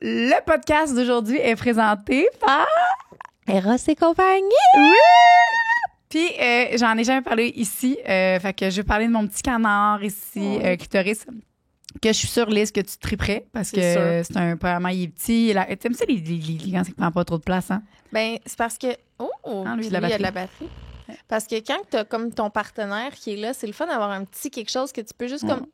Le podcast d'aujourd'hui est présenté par Eros et compagnie. Oui! Puis, j'en ai jamais parlé ici. Fait que je vais parler de mon petit canard ici, clitoris, que je suis sur liste que tu triperais parce que c'est un premièrement, il est petit. T'aimes ça, quand ça prend pas trop de place, hein? Ben, c'est parce que. lui, il y a de la batterie. Parce que quand tu as comme ton partenaire qui est là, c'est le fun d'avoir un petit quelque chose que tu peux juste comme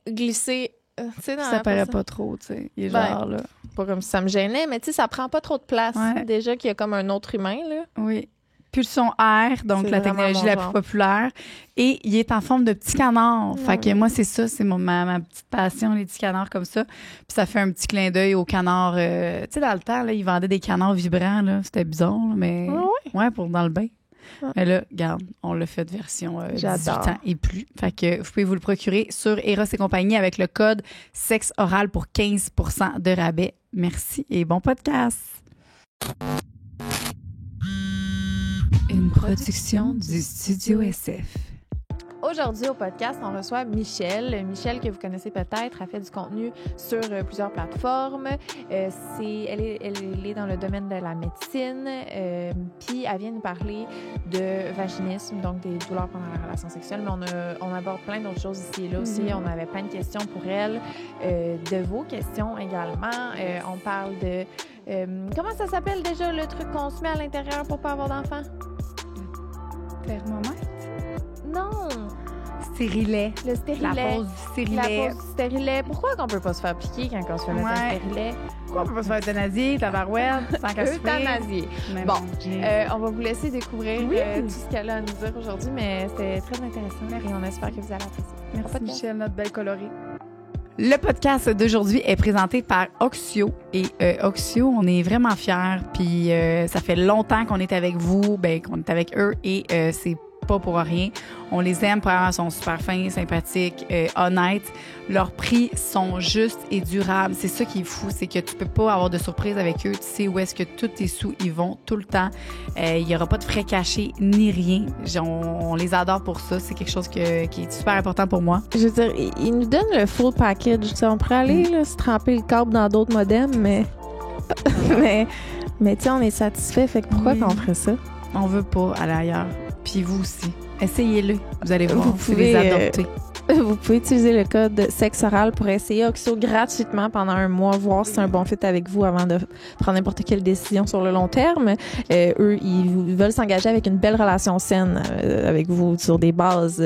glisser. Dans ça paraît pas trop, tu sais. Il est genre là. Pas comme si ça me gênait, mais tu sais, ça prend pas trop de place. Ouais. Déjà qu'il y a comme un autre humain, là. Oui. Pulsion R, donc c'est la technologie la plus populaire. Et il est en forme de petit canard. Fait que moi, c'est ça, c'est ma petite passion, les petits canards comme ça. Puis ça fait un petit clin d'œil aux canards. Tu sais, dans le temps, là, ils vendaient des canards vibrants, là. C'était bizarre, là, mais pour dans le bain. Mais là, regarde, on l'a fait version 18 ans et plus. Fait que vous pouvez vous le procurer sur Eros et compagnie avec le code sexe oral pour 15% de rabais. Merci et bon podcast. Une production du Studio SF. Aujourd'hui, au podcast, on reçoit Michelle. Michelle, que vous connaissez peut-être, a fait du contenu sur plusieurs plateformes. Elle est dans le domaine de la médecine. Puis, elle vient nous parler de vaginisme, donc des douleurs pendant la relation sexuelle. Mais on aborde plein d'autres choses ici et là aussi. On avait plein de questions pour elle. De vos questions également. On parle de... comment ça s'appelle déjà le truc qu'on se met à l'intérieur pour pas avoir d'enfant? Thermomètre? Non! Stérilet. Le stérilet. La pose du stérilet. La pose du stérilet. Pourquoi qu'on peut pas se faire piquer quand on se fait mettre un stérilet? Pourquoi on peut pas se faire euthanasier, tabarouette, tant qu'à souffrir? Euthanasier. Bon, on va vous laisser découvrir tout ce qu'elle a à nous dire aujourd'hui, mais c'était très intéressant. Merci. Et on espère que vous allez apprécier. Merci Michelle, notre belle colorée. Le podcast d'aujourd'hui est présenté par Oxio. Et Oxio, on est vraiment fiers. Puis ça fait longtemps qu'on est avec vous, qu'on est avec eux. Et c'est pas pour rien. On les aime, premièrement, ils sont super fins, sympathiques, honnêtes. Leurs prix sont justes et durables. C'est ça qui est fou, c'est que tu peux pas avoir de surprise avec eux. Tu sais où est-ce que tous tes sous ils vont tout le temps. Il y aura pas de frais cachés ni rien. On les adore pour ça. C'est quelque chose qui est super important pour moi. Je veux dire, ils nous donnent le full package. Tu sais, on pourrait aller là, se tremper le câble dans d'autres modems, mais tu sais, on est satisfait. Fait que pourquoi qu'on ferait ça? On veut pas aller ailleurs. Puis vous aussi. Essayez-le. Vous allez voir. Vous pouvez les adopter. Vous pouvez utiliser le code sexe oral pour essayer Oxio gratuitement pendant un mois, voir si c'est un bon fit avec vous avant de prendre n'importe quelle décision sur le long terme. Eux, ils veulent s'engager avec une belle relation saine avec vous sur des bases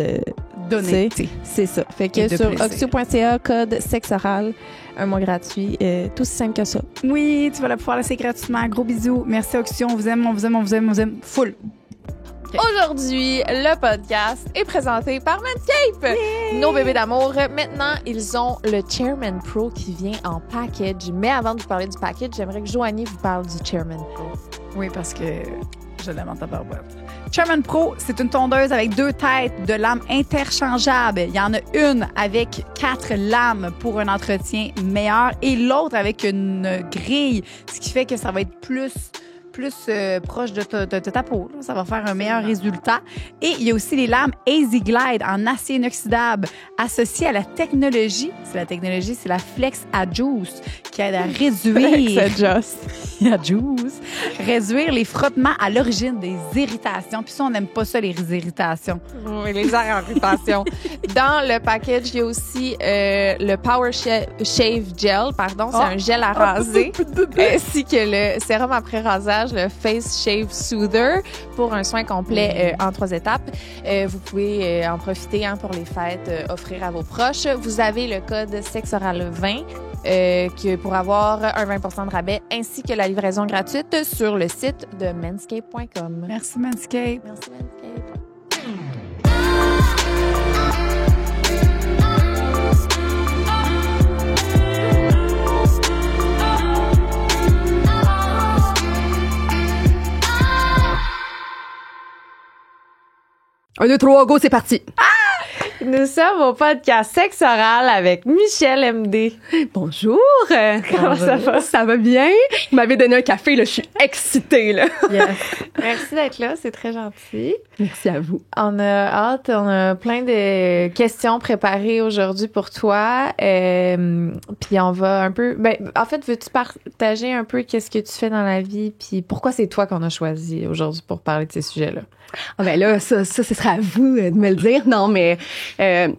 données. C'est ça. Fait que sur oxio.ca, code sexe oral, un mois gratuit, tout aussi simple que ça. Oui, tu vas pouvoir laisser gratuitement. Gros bisous. Merci Oxio. On vous aime, on vous aime, on vous aime, on vous aime. Full. Okay. Aujourd'hui, le podcast est présenté par Manscaped. Nos bébés d'amour. Maintenant, ils ont le Chairman Pro qui vient en package. Mais avant de vous parler du package, j'aimerais que Joanie vous parle du Chairman Pro. Oui, parce que je l'aime en tabarouette. Chairman Pro, c'est une tondeuse avec 2 têtes de lames interchangeables. Il y en a une avec 4 lames pour un entretien meilleur et l'autre avec une grille, ce qui fait que ça va être plus proche de ta peau. Ça va faire un meilleur résultat. Et il y a aussi les lames Easy Glide en acier inoxydable associées à la technologie. C'est la Flex Adjuice qui aide à réduire... réduire les frottements à l'origine des irritations. Puis ça, on n'aime pas ça, les irritations. Oui, les irritations. Dans le package, il y a aussi le Power Shave Gel, c'est un gel à raser, ainsi que le sérum après rasage, le Face Shave Soother, pour un soin complet en 3 étapes. Vous pouvez en profiter pour les fêtes, offrir à vos proches. Vous avez le code SEXORAL20 pour avoir un 20% de rabais, ainsi que la livraison gratuite sur le site de manscaped.com. Merci Manscaped. Merci Manscaped. Un, deux, trois, go, c'est parti! Nous sommes au podcast Sexe oral avec Michel MD. Bonjour. Comment ça va? Ça va bien? Vous m'avez donné un café, là, je suis excitée, là. Yes. Merci d'être là, c'est très gentil. Merci à vous. On a hâte, on a plein de questions préparées aujourd'hui pour toi. Puis on va un peu... en fait, veux-tu partager un peu qu'est-ce que tu fais dans la vie puis pourquoi c'est toi qu'on a choisi aujourd'hui pour parler de ces sujets-là? Ah ben là, ça, ce sera à vous de me le dire. Non, mais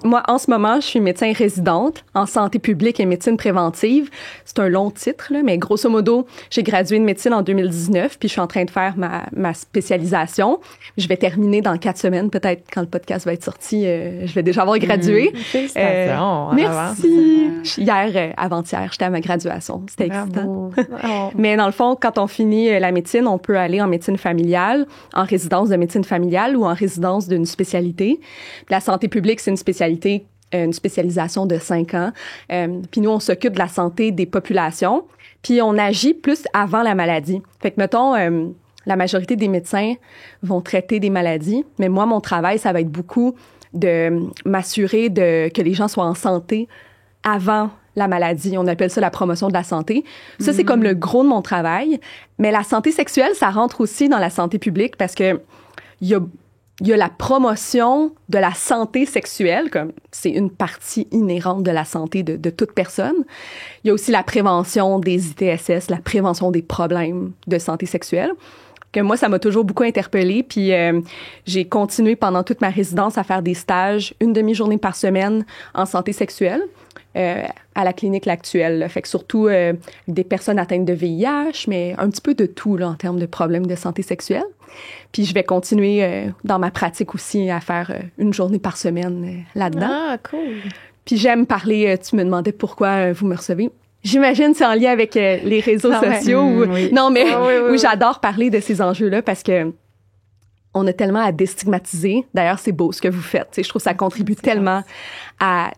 moi, en ce moment, je suis médecin résidente en santé publique et médecine préventive. C'est un long titre, là, mais grosso modo, j'ai gradué de médecine en 2019, puis je suis en train de faire ma spécialisation. Je vais terminer dans 4 semaines, peut-être quand le podcast va être sorti, je vais déjà avoir gradué. Félicitations. Merci. Hier, avant-hier, j'étais à ma graduation. C'était excitant. Oh. Mais dans le fond, quand on finit la médecine, on peut aller en médecine familiale, en résidence de médecine familiale ou en résidence d'une spécialité. Puis la santé publique, c'est une spécialisation de 5 ans. Puis nous, on s'occupe de la santé des populations. Puis on agit plus avant la maladie. Fait que, mettons, la majorité des médecins vont traiter des maladies. Mais moi, mon travail, ça va être beaucoup de m'assurer que les gens soient en santé avant la maladie. On appelle ça la promotion de la santé. Ça, c'est comme le gros de mon travail. Mais la santé sexuelle, ça rentre aussi dans la santé publique parce que il y a la promotion de la santé sexuelle, comme c'est une partie inhérente de la santé de toute personne. Il y a aussi la prévention des ITSS, la prévention des problèmes de santé sexuelle. Que moi, ça m'a toujours beaucoup interpellée. Puis j'ai continué pendant toute ma résidence à faire des stages, une demi-journée par semaine en santé sexuelle à la clinique L'Actuelle. Fait que surtout des personnes atteintes de VIH, mais un petit peu de tout là, en termes de problèmes de santé sexuelle. Puis je vais continuer dans ma pratique aussi à faire une journée par semaine là-dedans. Ah, cool. Puis j'aime parler, tu me demandais pourquoi vous me recevez. J'imagine c'est en lien avec les réseaux sociaux. Oui. Non, mais oui. où j'adore parler de ces enjeux-là parce que on a tellement à déstigmatiser. D'ailleurs, c'est beau ce que vous faites. Je trouve que ça contribue tellement à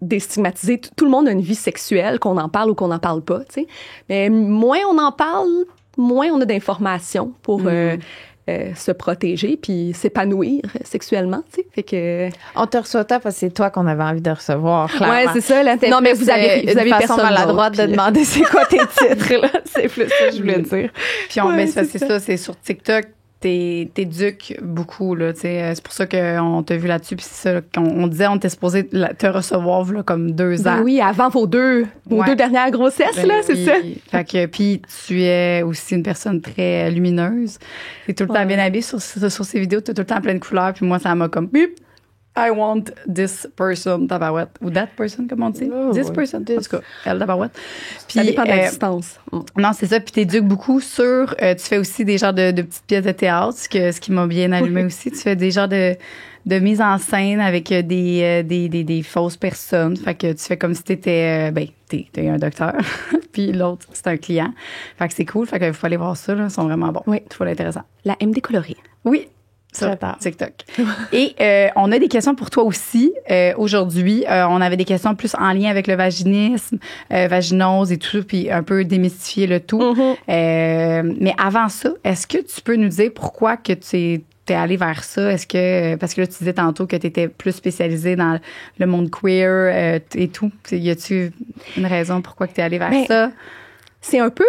déstigmatiser. Tout le monde a une vie sexuelle, qu'on en parle ou qu'on n'en parle pas. T'sais. Mais moins on en parle, moins on a d'informations pour se protéger puis s'épanouir sexuellement. Fait que... On te reçoit toi parce que c'est toi qu'on avait envie de recevoir. Clairement. Ouais, c'est ça. Là. Non, mais vous avez personne maladroite de demander c'est quoi tes titres. Là. C'est plus ça que je voulais dire. Puis c'est ça, c'est sur TikTok. T'éduques beaucoup, là, tu sais. C'est pour ça qu'on t'a vu là-dessus. Puis c'est ça, on disait, on était supposé te recevoir, là, comme 2 ans. Ben oui, avant vos deux dernières grossesses, là, c'est ça. Fait que, puis tu es aussi une personne très lumineuse. T'es tout le temps bien habillée sur ces vidéos. T'es tout le temps plein de couleurs. Puis moi, ça m'a comme, bip, I want this person, tabarouette. Ou that person, comme on dit. This person. En tout cas, elle, tabarouette. Puis, ça dépend de la distance. Non, c'est ça. Puis t'éduques beaucoup sur... tu fais aussi des genres de petites pièces de théâtre, ce qui m'a bien allumé aussi. Tu fais des genres de mise en scène avec des fausses personnes. Fait que tu fais comme si t'étais... t'es un docteur. Puis l'autre, c'est un client. Fait que c'est cool. Fait que faut aller voir ça. Là. Ils sont vraiment bons. Oui. Faut l'intéressant. La MD colorée. Oui. Ça, TikTok. Et on a des questions pour toi aussi. Aujourd'hui, on avait des questions plus en lien avec le vaginisme, vaginose et tout, puis un peu démystifier le tout. Mais avant ça, est-ce que tu peux nous dire pourquoi que tu es allée vers ça? Est-ce que, parce que là, tu disais tantôt que tu étais plus spécialisée dans le monde queer et tout. Y a-tu une raison pourquoi tu es allée vers ça? C'est un peu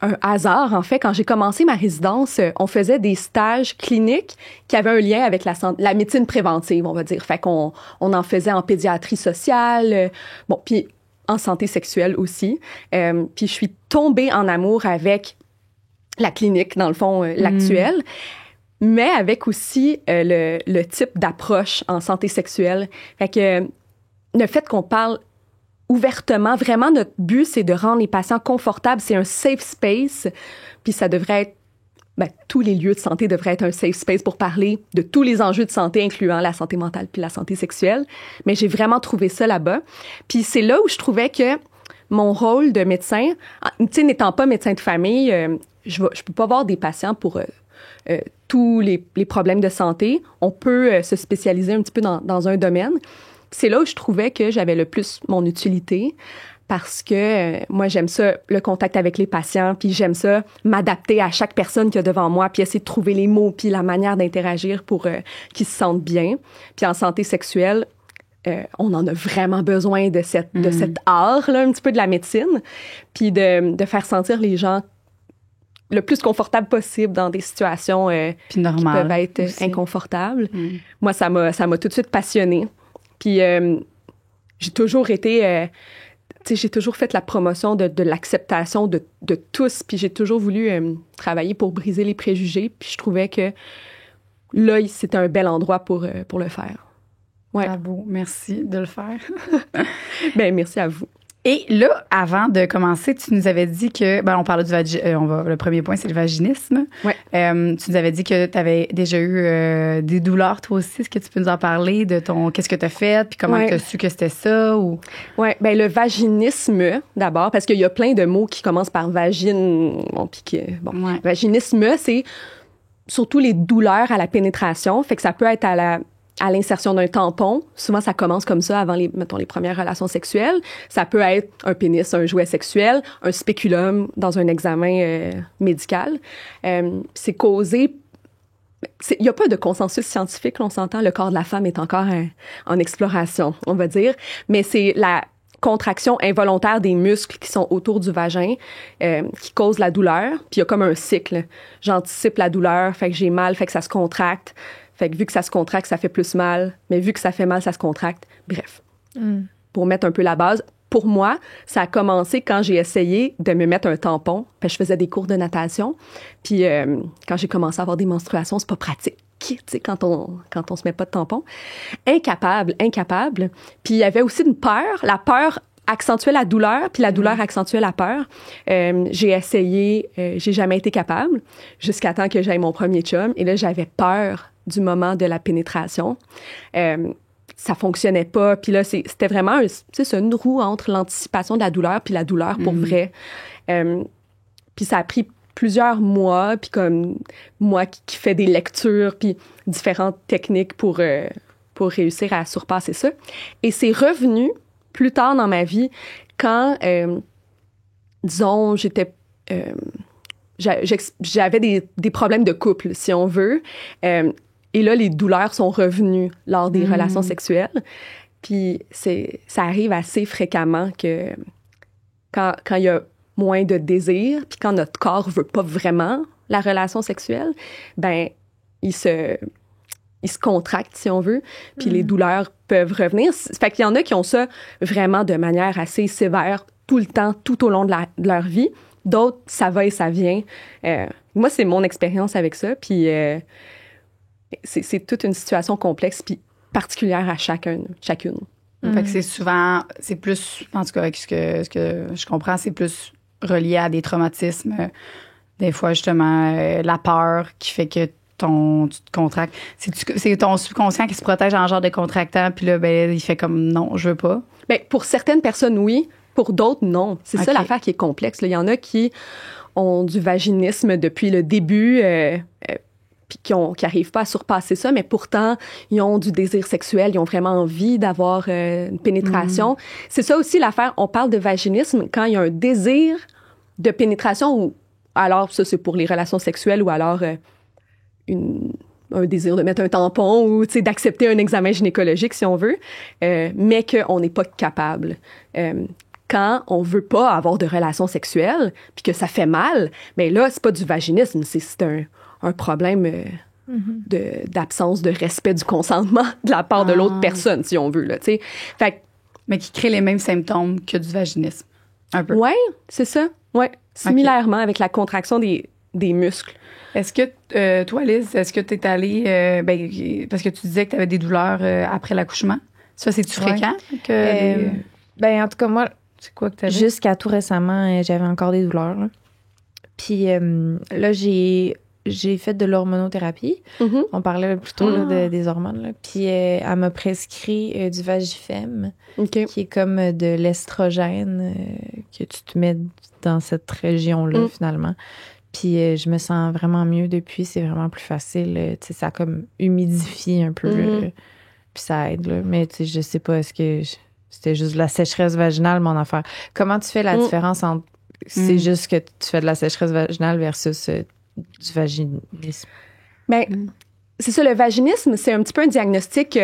un hasard, en fait. Quand j'ai commencé ma résidence, on faisait des stages cliniques qui avaient un lien avec la médecine préventive, on va dire. Fait qu'on en faisait en pédiatrie sociale, puis en santé sexuelle aussi. Puis je suis tombée en amour avec la clinique, dans le fond, L'Actuelle, mais avec aussi le type d'approche en santé sexuelle. Fait que le fait qu'on parle ouvertement. Vraiment, notre but, c'est de rendre les patients confortables. C'est un safe space. Puis ça devrait être... tous les lieux de santé devraient être un safe space pour parler de tous les enjeux de santé, incluant la santé mentale puis la santé sexuelle. Mais j'ai vraiment trouvé ça là-bas. Puis c'est là où je trouvais que mon rôle de médecin, tu sais, n'étant pas médecin de famille, je peux pas voir des patients pour... tous les problèmes de santé. On peut se spécialiser un petit peu dans un domaine. C'est là où je trouvais que j'avais le plus mon utilité parce que moi, j'aime ça, le contact avec les patients, puis j'aime ça, m'adapter à chaque personne qu'il y a devant moi, puis essayer de trouver les mots, puis la manière d'interagir pour qu'ils se sentent bien. Puis en santé sexuelle, on en a vraiment besoin de cet art, là, un petit peu de la médecine, puis de faire sentir les gens le plus confortable possible dans des situations puis qui peuvent être aussi inconfortables. Moi, ça m'a tout de suite passionnée. Puis j'ai toujours été... j'ai toujours fait la promotion de l'acceptation de tous, puis j'ai toujours voulu travailler pour briser les préjugés, puis je trouvais que là, c'était un bel endroit pour le faire. Ouais. Bravo, merci de le faire. Ben merci à vous. Et là, avant de commencer, tu nous avais dit que, on parlait du le premier point, c'est le vaginisme. Ouais. Tu nous avais dit que tu avais déjà eu des douleurs, toi aussi. Est-ce que tu peux nous en parler de qu'est-ce que tu as fait, puis comment tu as su que c'était ça? Ou... Oui, le vaginisme, d'abord, parce qu'il y a plein de mots qui commencent par vagine. Vaginisme, c'est surtout les douleurs à la pénétration. Fait que ça peut être à l'insertion d'un tampon. Souvent, ça commence comme ça avant les premières relations sexuelles. Ça peut être un pénis, un jouet sexuel, un spéculum dans un examen médical. C'est causé... Il n'y a pas de consensus scientifique, on s'entend. Le corps de la femme est encore en exploration, on va dire. Mais c'est la contraction involontaire des muscles qui sont autour du vagin qui cause la douleur. Puis il y a comme un cycle. J'anticipe la douleur, fait que j'ai mal, fait que ça se contracte. Fait que vu que ça se contracte, ça fait plus mal. Mais vu que ça fait mal, ça se contracte. Bref. Pour mettre un peu la base, pour moi, ça a commencé quand j'ai essayé de me mettre un tampon. Puis je faisais des cours de natation. Puis quand j'ai commencé à avoir des menstruations, c'est pas pratique. Tu sais, quand on se met pas de tampon. Incapable. Puis il y avait aussi une peur. La peur accentuait la douleur, puis la douleur accentuait la peur. J'ai essayé, j'ai jamais été capable, jusqu'à temps que j'aille mon premier chum. Et là, j'avais peur du moment de la pénétration. Ça fonctionnait pas. Puis là, c'était vraiment une roue entre l'anticipation de la douleur puis la douleur pour vrai. Puis ça a pris plusieurs mois, puis comme moi qui fais des lectures, puis différentes techniques pour réussir à surpasser ça. Et c'est revenu plus tard dans ma vie quand, disons, j'avais des problèmes de couple, si on veut. Et là, les douleurs sont revenues lors des relations sexuelles. Puis ça arrive assez fréquemment que quand il y a moins de désir, puis quand notre corps veut pas vraiment la relation sexuelle, ben il se contracte, si on veut, puis les douleurs peuvent revenir. Fait qu'il y en a qui ont ça vraiment de manière assez sévère tout le temps, tout au long de leur vie. D'autres, ça va et ça vient. Moi, c'est mon expérience avec ça, puis c'est toute une situation complexe puis particulière à chacune. Fait que c'est plus, en tout cas, avec ce que je comprends, c'est plus relié à des traumatismes. Des fois, justement, la peur qui fait que tu te contractes. C'est ton subconscient qui se protège en genre de contractant, puis là, il fait comme non, je veux pas. Bien, pour certaines personnes, oui. Pour d'autres, non. C'est ça l'affaire qui est complexe. Il y en a qui ont du vaginisme depuis le début, puis qui n'arrivent pas à surpasser ça, mais pourtant, ils ont du désir sexuel, ils ont vraiment envie d'avoir une pénétration. C'est ça aussi l'affaire. On parle de vaginisme quand il y a un désir de pénétration, ou alors, ça, c'est pour les relations sexuelles, ou alors un désir de mettre un tampon, ou d'accepter un examen gynécologique, si on veut, mais qu'on n'est pas capable. Quand on veut pas avoir de relations sexuelles, puis que ça fait mal, mais là, c'est pas du vaginisme, c'est un problème d'absence de respect du consentement de la part de l'autre personne, si on veut, là, tu sais. Fait mais qui crée les mêmes symptômes que du vaginisme, un peu. Ouais, c'est ça. Ouais, similairement avec la contraction des muscles. Est-ce que, toi, Liz, est-ce que tu es allée, parce que tu disais que tu avais des douleurs après l'accouchement? Ça, c'est-tu fréquent? En tout cas, moi, c'est quoi que tu avais? Jusqu'à tout récemment, j'avais encore des douleurs. Là. Puis là, j'ai fait de l'hormonothérapie. On parlait plus tôt là, des hormones. Là. Puis elle m'a prescrit du Vagifem, qui est comme de l'estrogène que tu te mets dans cette région-là, finalement. Puis je me sens vraiment mieux depuis. C'est vraiment plus facile. Ça comme humidifie un peu. Puis ça aide. Là. Mais je sais pas, est-ce que c'était juste de la sécheresse vaginale, mon affaire? Comment tu fais la différence entre... C'est juste que tu fais de la sécheresse vaginale versus du vaginisme? Bien, c'est ça, le vaginisme, c'est un petit peu un diagnostic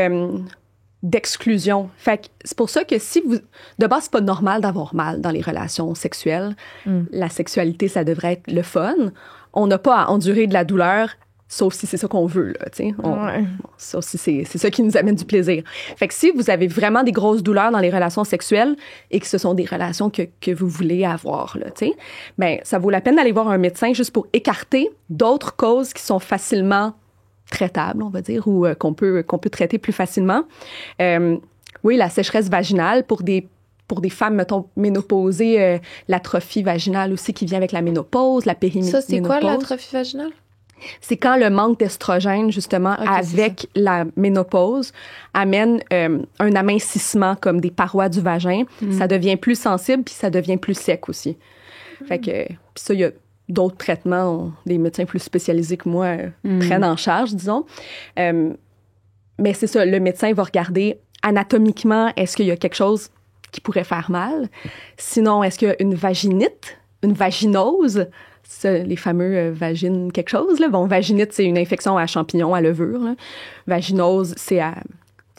d'exclusion. Fait que c'est pour ça que si vous... De base, c'est pas normal d'avoir mal dans les relations sexuelles. La sexualité, ça devrait être le fun. On n'a pas à endurer de la douleur, sauf si c'est ça qu'on veut, là, tu sais. Sauf si c'est ça qui nous amène du plaisir. Fait que si vous avez vraiment des grosses douleurs dans les relations sexuelles et que ce sont des relations que vous voulez avoir, là, tu sais, ben, ça vaut la peine d'aller voir un médecin juste pour écarter d'autres causes qui sont facilement traitable, on va dire, ou qu'on peut traiter plus facilement. Oui, la sécheresse vaginale pour des femmes, mettons, ménopausées, l'atrophie vaginale aussi qui vient avec la ménopause, la périménopause. Ça, c'est quoi l'atrophie vaginale? C'est quand le manque d'estrogène, justement, avec la ménopause, amène un amincissement comme des parois du vagin. Ça devient plus sensible, puis ça devient plus sec aussi. Fait que, puis ça, il y a d'autres traitements, des médecins plus spécialisés que moi prennent en charge, disons. Mais c'est ça, le médecin va regarder anatomiquement, est-ce qu'il y a quelque chose qui pourrait faire mal? Sinon, est-ce qu'il y a une vaginite, une vaginose? Ça, les fameux vagines quelque chose, là. Bon, vaginite, c'est une infection à champignons, à levure, là. Vaginose, c'est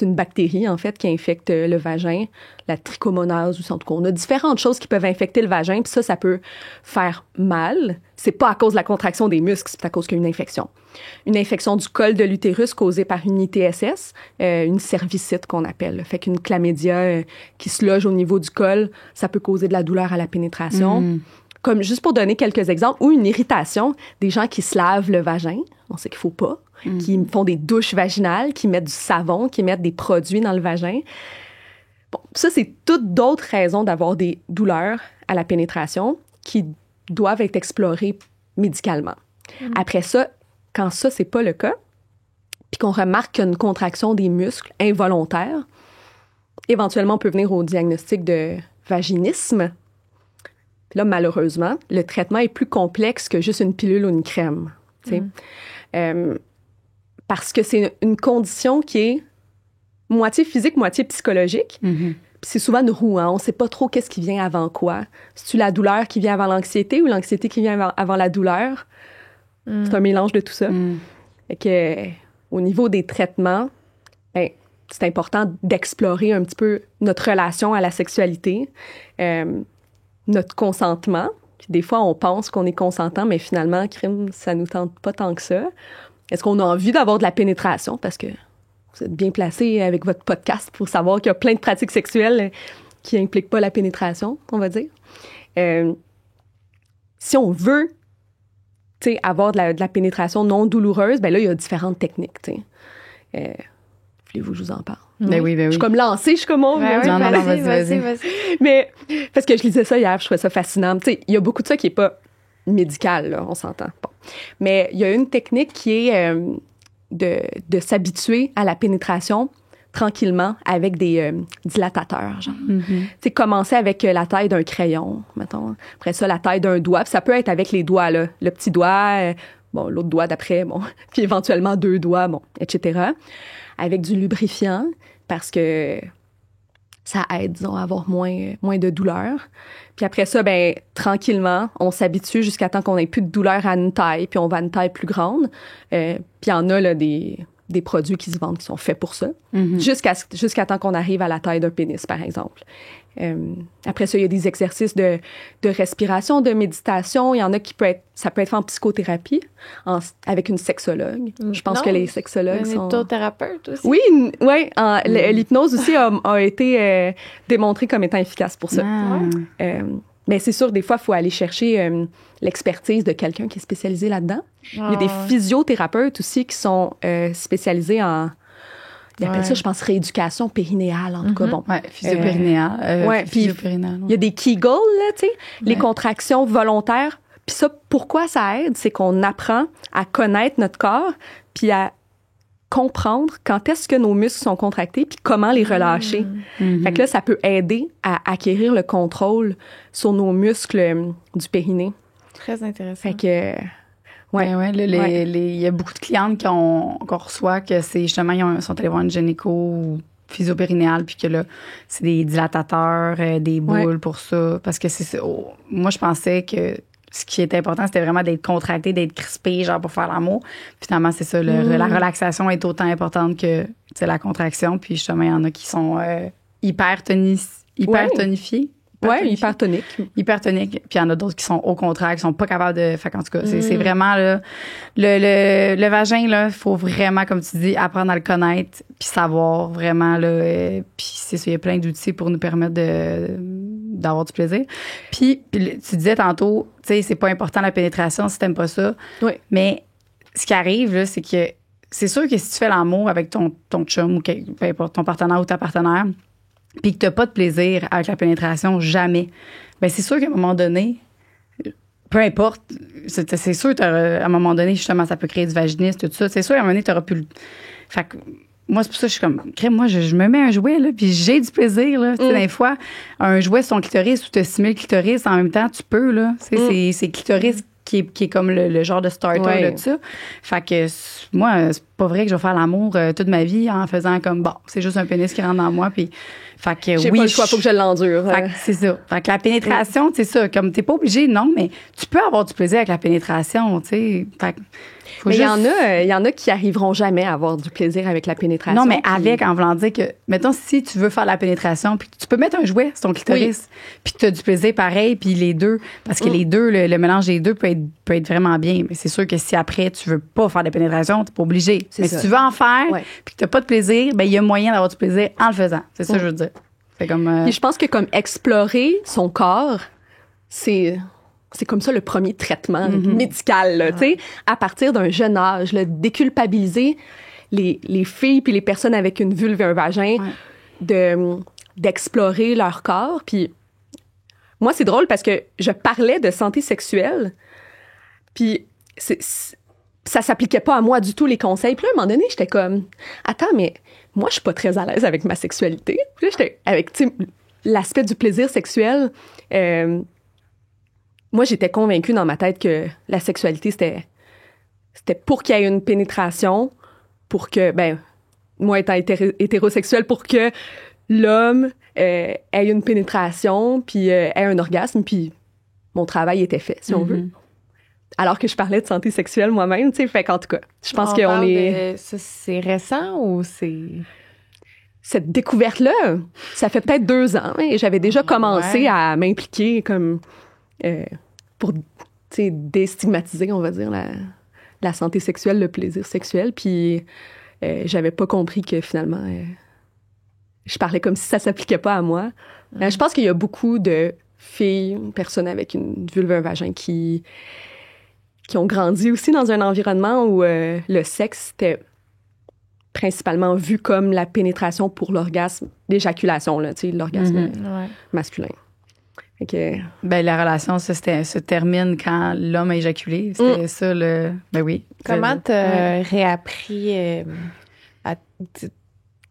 une bactérie, en fait, qui infecte le vagin, la trichomonase, ou en tout cas, on a différentes choses qui peuvent infecter le vagin, puis ça peut faire mal. C'est pas à cause de la contraction des muscles, c'est à cause qu'il y a une infection. Une infection du col de l'utérus causée par une ITSS, une cervicite qu'on appelle. Fait qu'une chlamydia qui se loge au niveau du col, ça peut causer de la douleur à la pénétration. Comme juste pour donner quelques exemples, ou une irritation, des gens qui se lavent le vagin, on sait qu'il faut pas, qui font des douches vaginales, qui mettent du savon, qui mettent des produits dans le vagin. Bon, ça, c'est toutes d'autres raisons d'avoir des douleurs à la pénétration qui doivent être explorées médicalement. Après ça, quand ça, c'est pas le cas, puis qu'on remarque qu'il y a une contraction des muscles involontaire, éventuellement, on peut venir au diagnostic de vaginisme. Puis là, malheureusement, le traitement est plus complexe que juste une pilule ou une crème. Parce que c'est une condition qui est moitié physique, moitié psychologique. Puis c'est souvent une roue, hein? On ne sait pas trop qu'est-ce qui vient avant quoi. C'est-tu la douleur qui vient avant l'anxiété ou l'anxiété qui vient avant la douleur? C'est un mélange de tout ça. Fait que, au niveau des traitements, ben, c'est important d'explorer un petit peu notre relation à la sexualité, notre consentement. Puis des fois, on pense qu'on est consentant, mais finalement, crime, ça nous tente pas tant que ça. Est-ce qu'on a envie d'avoir de la pénétration? Parce que vous êtes bien placé avec votre podcast pour savoir qu'il y a plein de pratiques sexuelles qui impliquent pas la pénétration, on va dire. Si on veut avoir de la pénétration non douloureuse, ben là, il y a différentes techniques. Voulez-vous que je vous en parle? Ben oui. Je suis comme lancée, je suis comme... Non, vas-y. Mais, parce que je lisais ça hier, je trouvais ça fascinant. Il y a beaucoup de ça qui n'est pas médical, là, on s'entend. Bon. Mais il y a une technique qui est de s'habituer à la pénétration tranquillement avec des dilatateurs, genre. Commencer avec la taille d'un crayon, mettons. Après ça, la taille d'un doigt. Puis ça peut être avec les doigts, là. Le petit doigt, l'autre doigt d'après, puis éventuellement 2 doigts, etc. Avec du lubrifiant, parce que ça aide, disons, à avoir moins de douleur. Puis après ça, ben tranquillement, on s'habitue jusqu'à temps qu'on n'ait plus de douleur à une taille, puis on va à une taille plus grande. Puis il y en a, là, des produits qui se vendent qui sont faits pour ça, jusqu'à temps qu'on arrive à la taille d'un pénis, par exemple. Après ça, il y a des exercices de respiration, de méditation. Il y en a ça peut être fait en psychothérapie, avec une sexologue. Je pense que les sexologues sont... Un hypnothérapeute aussi. Oui, l'hypnose aussi a été démontrée comme étant efficace pour ça. Mais c'est sûr, des fois, il faut aller chercher l'expertise de quelqu'un qui est spécialisé là-dedans. Il y a des physiothérapeutes aussi qui sont spécialisés en... Ils appellent ça, je pense, rééducation périnéale, en tout cas. Bon. Ouais, physiopérinéale. Puis il y a des Kegel, là, tu sais, les contractions volontaires. Puis ça, pourquoi ça aide? C'est qu'on apprend à connaître notre corps, puis à comprendre quand est-ce que nos muscles sont contractés, puis comment les relâcher. Fait que là, ça peut aider à acquérir le contrôle sur nos muscles du périnée. Très intéressant. Fait que... Il y a beaucoup de clientes qu'on reçoit que c'est justement, ils sont allés voir une gynéco ou physio-périnéale, puis que là, c'est des dilatateurs, des boules pour ça. Parce que moi, je pensais que ce qui était important, c'était vraiment d'être contracté, d'être crispé, genre pour faire l'amour. Finalement, c'est ça, la relaxation est autant importante que la contraction. Puis justement, il y en a qui sont hyper tonifiés. Hypertonique. Hypertonique. Puis il y en a d'autres qui sont au contraire, qui sont pas capables de. Fait qu'en tout cas, c'est vraiment là. Le vagin, là, il faut vraiment, comme tu dis, apprendre à le connaître, puis savoir vraiment, là. Puis c'est ça, il y a plein d'outils pour nous permettre d'avoir du plaisir. Puis tu disais tantôt, tu sais, c'est pas important la pénétration si t'aimes pas ça. Oui. Mais ce qui arrive, là, c'est que c'est sûr que si tu fais l'amour avec ton chum ou peu importe, ton partenaire ou ta partenaire, puis que tu n'as pas de plaisir avec la pénétration, jamais, bien, c'est sûr qu'à un moment donné, peu importe, c'est sûr qu'à un moment donné, justement, ça peut créer du vaginisme, tout ça. C'est sûr qu'à un moment donné, tu n'auras plus le... Fait que moi, c'est pour ça que je suis comme, crème, moi, je me mets un jouet, là, puis j'ai du plaisir, là. Tu sais, des fois, un jouet sur ton clitoris ou tu stimules le clitoris, en même temps, tu peux, là. Tu sais, c'est clitoris qui est comme le genre de starter de ça. Fait que moi, c'est pas vrai que je vais faire l'amour toute ma vie en faisant comme, bon, c'est juste un pénis qui rentre dans moi, puis fait que j'ai pas le choix, faut que je l'endure. Fait que c'est ça. Fait que la pénétration, c'est ça, comme t'es pas obligé, non, mais tu peux avoir du plaisir avec la pénétration, tu sais. Fait que mais il y en a qui arriveront jamais à avoir du plaisir avec la pénétration. Non, mais avec, en voulant dire que, mettons, si tu veux faire la pénétration, puis tu peux mettre un jouet sur ton clitoris, puis tu as du plaisir pareil, puis les deux, parce que les deux, le mélange des deux peut être vraiment bien. Mais c'est sûr que si après, tu veux pas faire de pénétration, t'es pas obligé. Mais si tu veux en faire, puis que t'as pas de plaisir, ben il y a moyen d'avoir du plaisir en le faisant. C'est ça que je veux dire. C'est comme... Puis je pense que comme explorer son corps, c'est comme ça le premier traitement médical, là, tu sais, à partir d'un jeune âge, là, déculpabiliser les filles puis les personnes avec une vulve et un vagin d'explorer leur corps. Puis moi, c'est drôle parce que je parlais de santé sexuelle, puis ça s'appliquait pas à moi du tout, les conseils. Puis là, à un moment donné, j'étais comme, attends, mais moi, je suis pas très à l'aise avec ma sexualité. Puis là, j'étais avec, tu sais, l'aspect du plaisir sexuel. Moi, j'étais convaincue dans ma tête que la sexualité, c'était pour qu'il y ait une pénétration, pour que, ben, moi étant hétérosexuelle, pour que l'homme ait une pénétration, puis ait un orgasme, puis mon travail était fait, si on veut. Alors que je parlais de santé sexuelle moi-même, tu sais, fait qu'en tout cas, je pense qu'on est... Ça, c'est récent ou c'est... Cette découverte-là, ça fait peut-être 2 ans, et j'avais déjà commencé à m'impliquer comme... pour déstigmatiser, on va dire, la santé sexuelle, le plaisir sexuel. Puis j'avais pas compris que finalement, je parlais comme si ça s'appliquait pas à moi. Je pense qu'il y a beaucoup de filles, personnes avec une vulve, un vagin qui ont grandi aussi dans un environnement où le sexe était principalement vu comme la pénétration pour l'orgasme, l'éjaculation, là, tu sais, l'orgasme masculin. Okay. Ben, la relation, ça, se termine quand l'homme a éjaculé. C'était ça, le... Ben oui. Comment t'as réappris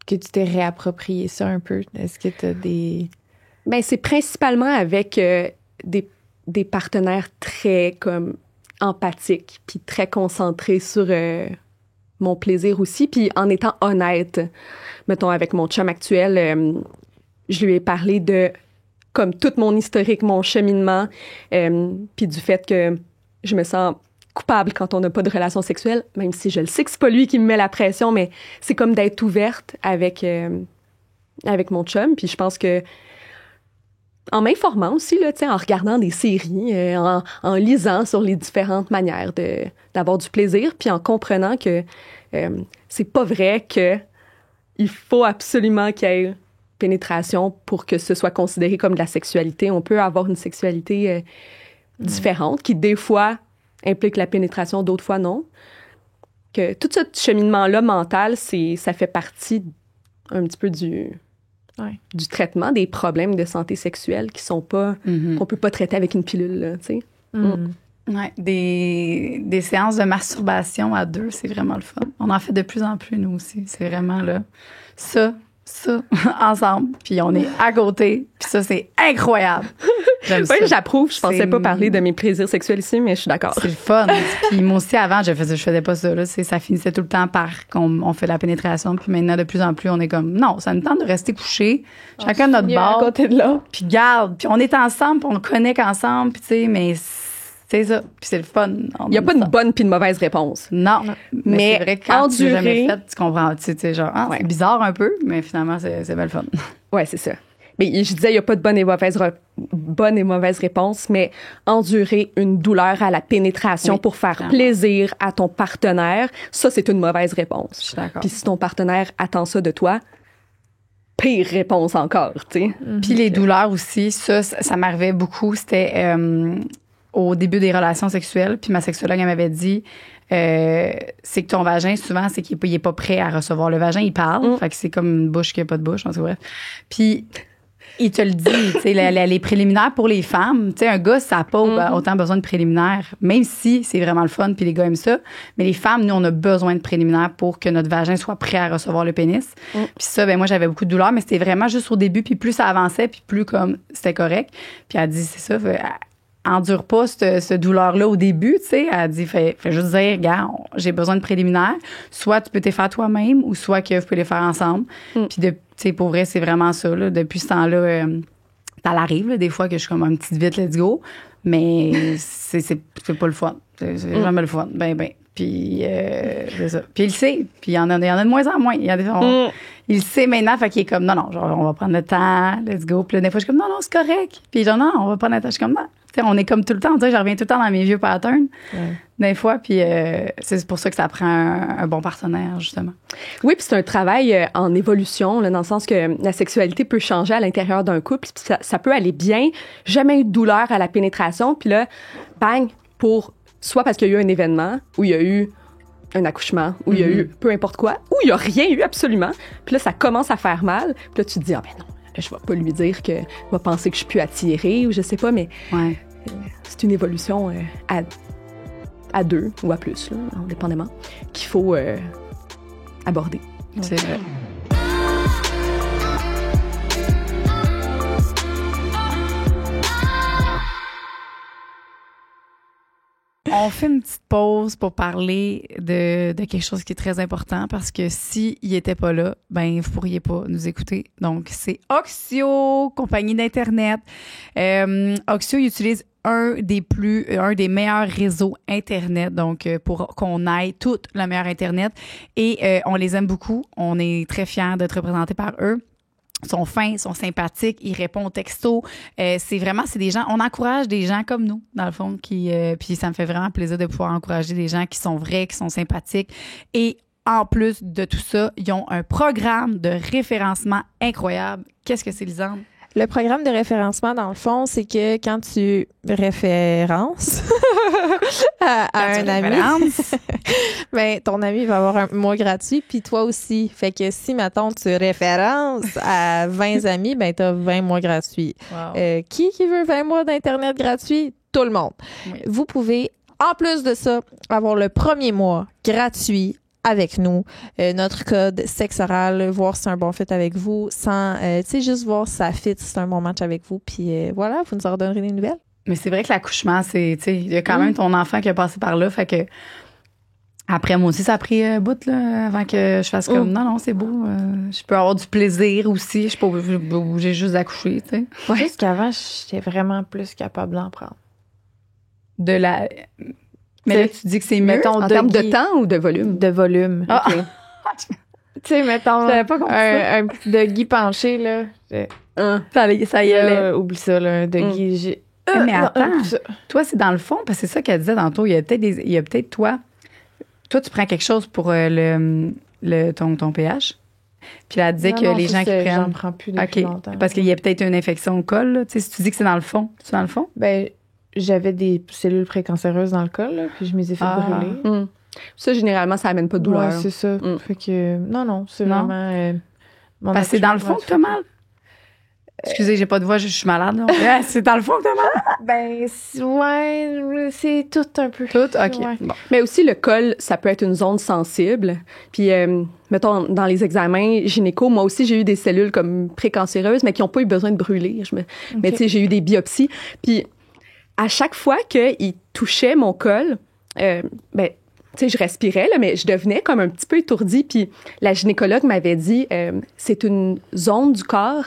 que tu t'es réapproprié ça un peu? Est-ce que t'as des... Ben, c'est principalement avec des partenaires très, comme, empathiques, puis très concentrés sur mon plaisir aussi, puis en étant honnête. Mettons, avec mon chum actuel, je lui ai parlé de comme tout mon historique, mon cheminement, puis du fait que je me sens coupable quand on n'a pas de relation sexuelle, même si je le sais que c'est pas lui qui me met la pression, mais c'est comme d'être ouverte avec mon chum. Puis je pense que en m'informant aussi, là, en regardant des séries, en lisant sur les différentes manières d'avoir du plaisir, puis en comprenant que c'est pas vrai que il faut absolument qu'il y ait pénétration pour que ce soit considéré comme de la sexualité. On peut avoir une sexualité différente qui, des fois, implique la pénétration, d'autres fois, non. Que tout ce cheminement-là mental, ça fait partie un petit peu du traitement des problèmes de santé sexuelle qui sont pas... qu'on peut pas traiter avec une pilule, là, tu sais. Ouais, des séances de masturbation à 2, c'est vraiment le fun. On en fait de plus en plus, nous aussi. C'est vraiment là... Ça, ensemble, puis on est à côté, puis ça, c'est incroyable. Oui, j'approuve. Je pensais pas parler de mes plaisirs sexuels ici, mais je suis d'accord. C'est le fun. Puis moi aussi, avant, je faisais pas ça. Là. Ça finissait tout le temps par qu'on fait la pénétration, puis maintenant, de plus en plus, on est comme, non, ça nous tente de rester couchés, chacun de notre bord. À côté de là. Puis garde, puis on est ensemble, puis on connecte ensemble, puis tu sais, mais C'est ça. Puis c'est le fun. Il n'y a pas de bonne puis de mauvaise réponse. Non. Mais c'est vrai que quand tu l'as jamais endurer... fait, tu comprends. Tu sais, genre, Ouais. c'est bizarre un peu, mais finalement, c'est bien le fun. Ouais, c'est ça. Mais je disais, il n'y a pas de bonne et mauvaise réponse, mais endurer une douleur à la pénétration Oui, pour faire clairement. plaisir à ton partenaire, ça, c'est une mauvaise réponse. Je suis d'accord. Puis si ton partenaire attend ça de toi, pire réponse encore, tu sais. Puis les douleurs aussi, ça m'arrivait beaucoup. C'était au début des relations sexuelles. Puis ma sexologue, elle m'avait dit, c'est que ton vagin, souvent, c'est qu'il est pas prêt à recevoir. Le vagin, il parle. Fait que c'est comme une bouche qui a pas de bouche, en tout cas, bref. Puis il te le dit, tu sais, les préliminaires pour les femmes, tu sais, un gars, ça n'a pas autant besoin de préliminaires, même si c'est vraiment le fun, puis les gars aiment ça. Mais les femmes, nous, on a besoin de préliminaires pour que notre vagin soit prêt à recevoir le pénis. Puis ça, ben moi, j'avais beaucoup de douleur, mais c'était vraiment juste au début, puis plus ça avançait, puis plus comme c'était correct. Puis elle dit, c'est ça, endure pas cette douleur-là au début, tu sais. Elle dit, fait juste dire, regarde, j'ai besoin de préliminaires. Soit tu peux te les faire toi-même, ou soit que vous pouvez les faire ensemble. Puis, tu sais, pour vrai, c'est vraiment ça, là. Depuis ce temps-là, ça l'arrive, là, des fois, que je suis comme un petit vite, let's go. Mais c'est pas le fun. C'est jamais le fun. Ben. Puis, c'est ça. Puis, il sait. Puis, il y en a de moins en moins. Il sait maintenant, fait qu'il est comme, non, genre, on va prendre le temps, let's go. Puis là, des fois, je suis comme, non, c'est correct. Puis, genre, non, on va prendre le temps. Je suis comme, non. Tu sais, on est comme tout le temps, on dirait que je reviens tout le temps dans mes vieux patterns, des fois. Puis, c'est pour ça que ça prend un bon partenaire, justement. Oui, puis c'est un travail en évolution, là, dans le sens que la sexualité peut changer à l'intérieur d'un couple. Puis ça peut aller bien, jamais eu de douleur à la pénétration. Puis là, bang, soit parce qu'il y a eu un événement, où il y a eu un accouchement, où il y a eu peu importe quoi, où il n'y a rien eu absolument. Puis là, ça commence à faire mal. Puis là, tu te dis, ah ben non, là, je vais pas lui dire qu'il va penser que je suis plus attirée ou je sais pas, mais c'est une évolution à deux ou à plus, là, indépendamment, qu'il faut aborder. C'est vrai. On fait une petite pause pour parler de quelque chose qui est très important parce que s'il n'était pas là, ben vous pourriez pas nous écouter. Donc, c'est Oxio, compagnie d'Internet. Oxio utilise un des meilleurs réseaux Internet, donc pour qu'on aille toute la meilleure Internet. Et on les aime beaucoup. On est très fiers d'être représentés par eux. Ils sont fins, ils sont sympathiques, ils répondent aux textos. C'est des gens, on encourage des gens comme nous, dans le fond, puis ça me fait vraiment plaisir de pouvoir encourager des gens qui sont vrais, qui sont sympathiques. Et en plus de tout ça, ils ont un programme de référencement incroyable. Qu'est-ce que c'est, Lisanne? Le programme de référencement, dans le fond, c'est que quand tu références à un ami, ben, ton ami va avoir un mois gratuit, puis toi aussi. Fait que si, mettons, tu références à 20 amis, ben, t'as 20 mois gratuits. Wow. Qui veut 20 mois d'Internet gratuit? Tout le monde. Oui. Vous pouvez, en plus de ça, avoir le premier mois gratuit avec nous, notre code sexe oral, voir si c'est un bon fit avec vous, sans, tu sais, juste voir si ça fit, si c'est un bon match avec vous, puis voilà, vous nous en redonnerez des nouvelles. Mais c'est vrai que l'accouchement, c'est, tu sais, il y a quand même ton enfant qui a passé par là, fait que après, moi aussi, ça a pris un bout, là, avant que je fasse comme, non, c'est beau, je peux avoir du plaisir aussi, je suis pas obligée juste d'accoucher, tu sais. Ouais. Juste qu'avant, j'étais vraiment plus capable d'en prendre. Mais là, tu dis que c'est mieux, mettons, En termes de temps ou de volume? De volume. Ah. OK. Tu sais, mettons, Je savais pas compris ça. un petit doggy penché, là. Ça y allait. Oublie ça, là, un doggy. Mais non, attends, oublie ça. toi, c'est dans le fond, parce que c'est ça qu'elle disait tantôt, il y a peut-être toi, tu prends quelque chose pour ton pH. Puis là, elle disait que les gens qui prennent. J'en prends plus depuis longtemps. Parce qu'il y a peut-être une infection au col, là. Tu sais, si tu dis que c'est dans le fond, c'est dans le fond? Ben, j'avais des cellules précancéreuses dans le col, là, puis je me les ai fait brûler. Ça, généralement, ça amène pas de douleur. Ouais, c'est ça. Fait que, non, c'est Non. vraiment... Parce que c'est dans le fond que t'as mal? Excusez, j'ai pas de voix, je suis malade, là. C'est dans le fond que t'as mal? Ben, ouais, c'est tout un peu. Tout? OK. Ouais. Bon. Mais aussi, le col, ça peut être une zone sensible. Puis, mettons, dans les examens gynéco, moi aussi, j'ai eu des cellules comme précancéreuses, mais qui n'ont pas eu besoin de brûler. Mais tu sais, j'ai eu des biopsies. Puis, à chaque fois qu'il touchait mon col, ben, tu sais, je respirais, là, mais je devenais comme un petit peu étourdie. Puis la gynécologue m'avait dit, c'est une zone du corps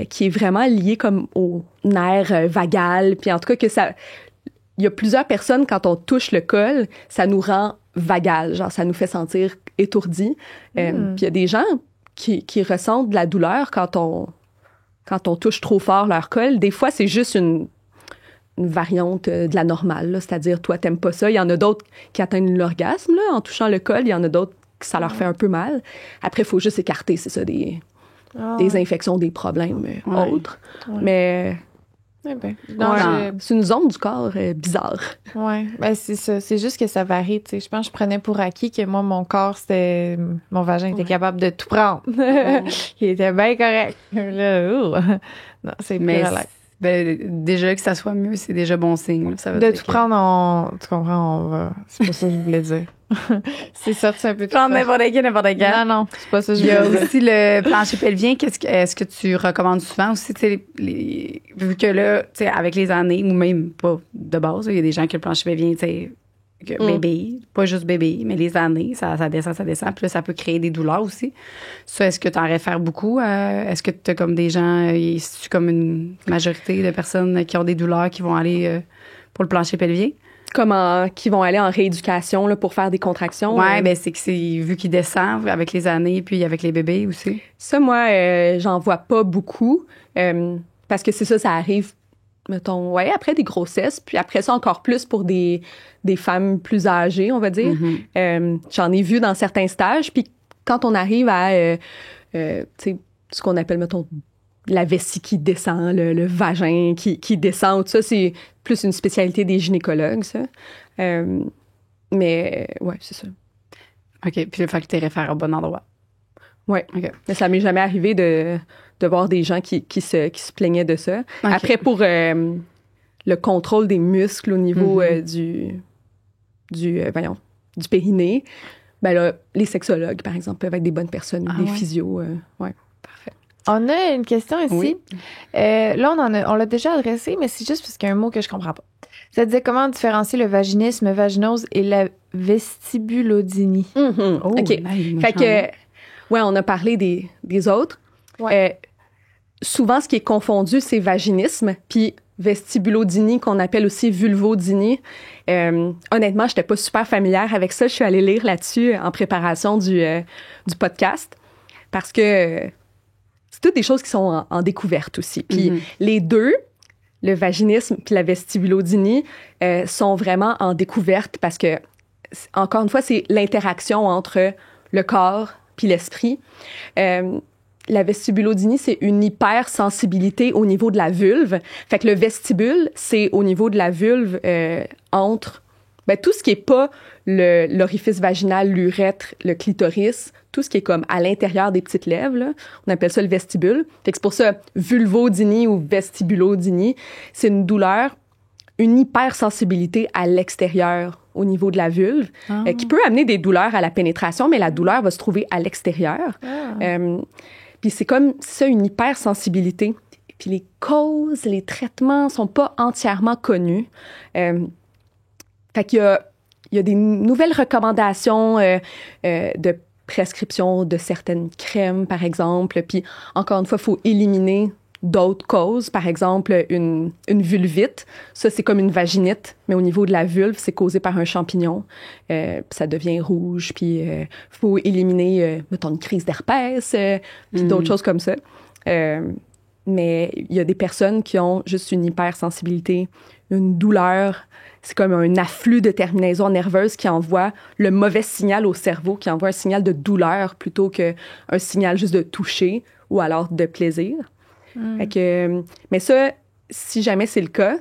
qui est vraiment liée comme au nerf vagal. Puis en tout cas, que ça... il y a plusieurs personnes, quand on touche le col, ça nous rend vagal, genre ça nous fait sentir étourdis. Puis il y a des gens qui ressentent de la douleur quand on touche trop fort leur col. Des fois, c'est juste une variante de la normale, là. C'est-à-dire, toi, t'aimes pas ça. Il y en a d'autres qui atteignent l'orgasme là, en touchant le col. Il y en a d'autres que ça leur fait un peu mal. Après, il faut juste écarter, c'est ça, des infections, des problèmes autres. Ouais. Mais... Eh ben, c'est une zone du corps bizarre. Oui, ben c'est ça. C'est juste que ça varie. Je pense que je prenais pour acquis que moi, mon corps, mon vagin était capable de tout prendre. Il était bien correct. Là, non, c'est plus relax. Déjà que ça soit mieux, c'est déjà bon signe. Ça veut de dire tout prendre, tu comprends, on va. C'est pas ça que je voulais dire. C'est sorti un peu de prendre n'importe quel. Non, c'est pas ça que je voulais dire. Il y a aussi le plancher pelvien. Est-ce que tu recommandes souvent aussi, vu que là, avec les années, ou même pas de base, il y a des gens qui le plancher pelvien, bébé, pas juste bébé, mais les années, ça descend. Puis là, ça peut créer des douleurs aussi. Ça, est-ce que tu en réfères beaucoup? Est-ce que tu as comme des gens, est-ce comme une majorité de personnes qui ont des douleurs qui vont aller pour le plancher pelvien? Qui vont aller en rééducation là, pour faire des contractions. Oui, ben c'est que c'est vu qu'il descend avec les années puis avec les bébés aussi. Ça, moi, j'en vois pas beaucoup parce que c'est ça arrive, mettons, après des grossesses, puis après ça encore plus pour des femmes plus âgées, on va dire. J'en ai vu dans certains stages, puis quand on arrive à, tu sais, ce qu'on appelle, mettons, la vessie qui descend, le vagin qui descend, tout ça, c'est plus une spécialité des gynécologues, ça. Mais, ouais, c'est ça. OK. Puis le fait que tu es référé au bon endroit. Oui. Okay. Mais ça m'est jamais arrivé de voir des gens qui se plaignaient de ça. Okay. Après, pour le contrôle des muscles au niveau du périnée, ben là, les sexologues, par exemple, peuvent être des bonnes personnes, des physios. Ouais. Parfait. On a une question ici. Oui. Là, on l'a déjà adressé, mais c'est juste parce qu'il y a un mot que je comprends pas. Ça disait comment différencier le vaginisme, vaginose et la vestibulodynie. Oh, OK. Fait que, on a parlé des autres. Ouais. Souvent, ce qui est confondu, c'est vaginisme, puis vestibulodynie, qu'on appelle aussi vulvodynie. Honnêtement, je n'étais pas super familière avec ça. Je suis allée lire là-dessus en préparation du podcast parce que c'est toutes des choses qui sont en découverte aussi. Puis les deux, le vaginisme puis la vestibulodynie, sont vraiment en découverte parce que, encore une fois, c'est l'interaction entre le corps puis l'esprit. La vestibulodynie, c'est une hypersensibilité au niveau de la vulve. Fait que le vestibule, c'est au niveau de la vulve entre tout ce qui est pas l'orifice vaginal, l'urètre, le clitoris, tout ce qui est comme à l'intérieur des petites lèvres, là, on appelle ça le vestibule. Fait que c'est pour ça, vulvodynie ou vestibulodynie, c'est une douleur, une hypersensibilité à l'extérieur au niveau de la vulve, qui peut amener des douleurs à la pénétration, mais la douleur va se trouver à l'extérieur. Puis c'est comme ça, une hypersensibilité. Puis les causes, les traitements sont pas entièrement connus. Fait qu'il y a des nouvelles recommandations de prescription de certaines crèmes, par exemple. Puis encore une fois, il faut éliminer d'autres causes. Par exemple, une vulvite. Ça, c'est comme une vaginite, mais au niveau de la vulve, c'est causé par un champignon. Ça devient rouge. Puis il faut éliminer, mettons, une crise d'herpès, puis d'autres choses comme ça. Mais il y a des personnes qui ont juste une hypersensibilité, une douleur. C'est comme un afflux de terminaisons nerveuses qui envoie le mauvais signal au cerveau, qui envoie un signal de douleur plutôt qu'un signal juste de toucher ou alors de plaisir. Fait que, mais ça, si jamais c'est le cas,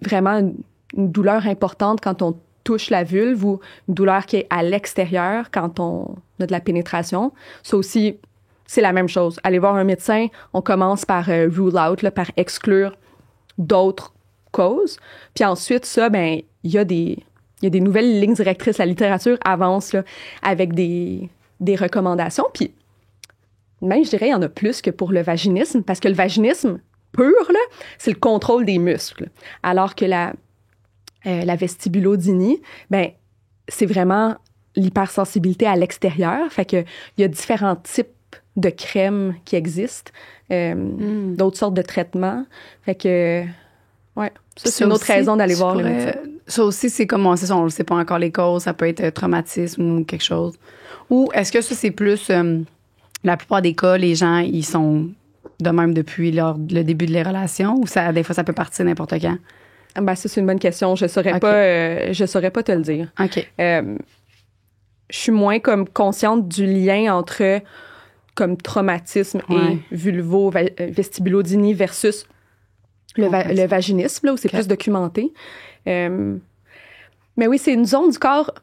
vraiment une douleur importante quand on touche la vulve ou une douleur qui est à l'extérieur quand on a de la pénétration, ça aussi, c'est la même chose. Aller voir un médecin, on commence par rule out, là, par exclure d'autres causes. Puis ensuite, ça, il y a des nouvelles lignes directrices. La littérature avance là, avec des recommandations. Puis même, je dirais, il y en a plus que pour le vaginisme, parce que le vaginisme pur, là, c'est le contrôle des muscles. Alors que la vestibulodynie, c'est vraiment l'hypersensibilité à l'extérieur. Fait que il y a différents types de crèmes qui existent, d'autres sortes de traitements. Fait que Ouais. Ça, c'est une autre raison d'aller voir le médecin. Ça aussi, c'est comment ça, on ne sait pas encore les causes. Ça peut être traumatisme ou quelque chose. Ou est-ce que ça, c'est plus... la plupart des cas, les gens, ils sont de même depuis le début de les relations ou ça, des fois, ça peut partir n'importe quand? Ben, ça, c'est une bonne question. Je saurais pas te le dire. OK. Je suis moins comme consciente du lien entre comme traumatisme et vulvo-vestibulodynie versus le vaginisme, là, où c'est plus documenté. Mais oui, c'est une zone du corps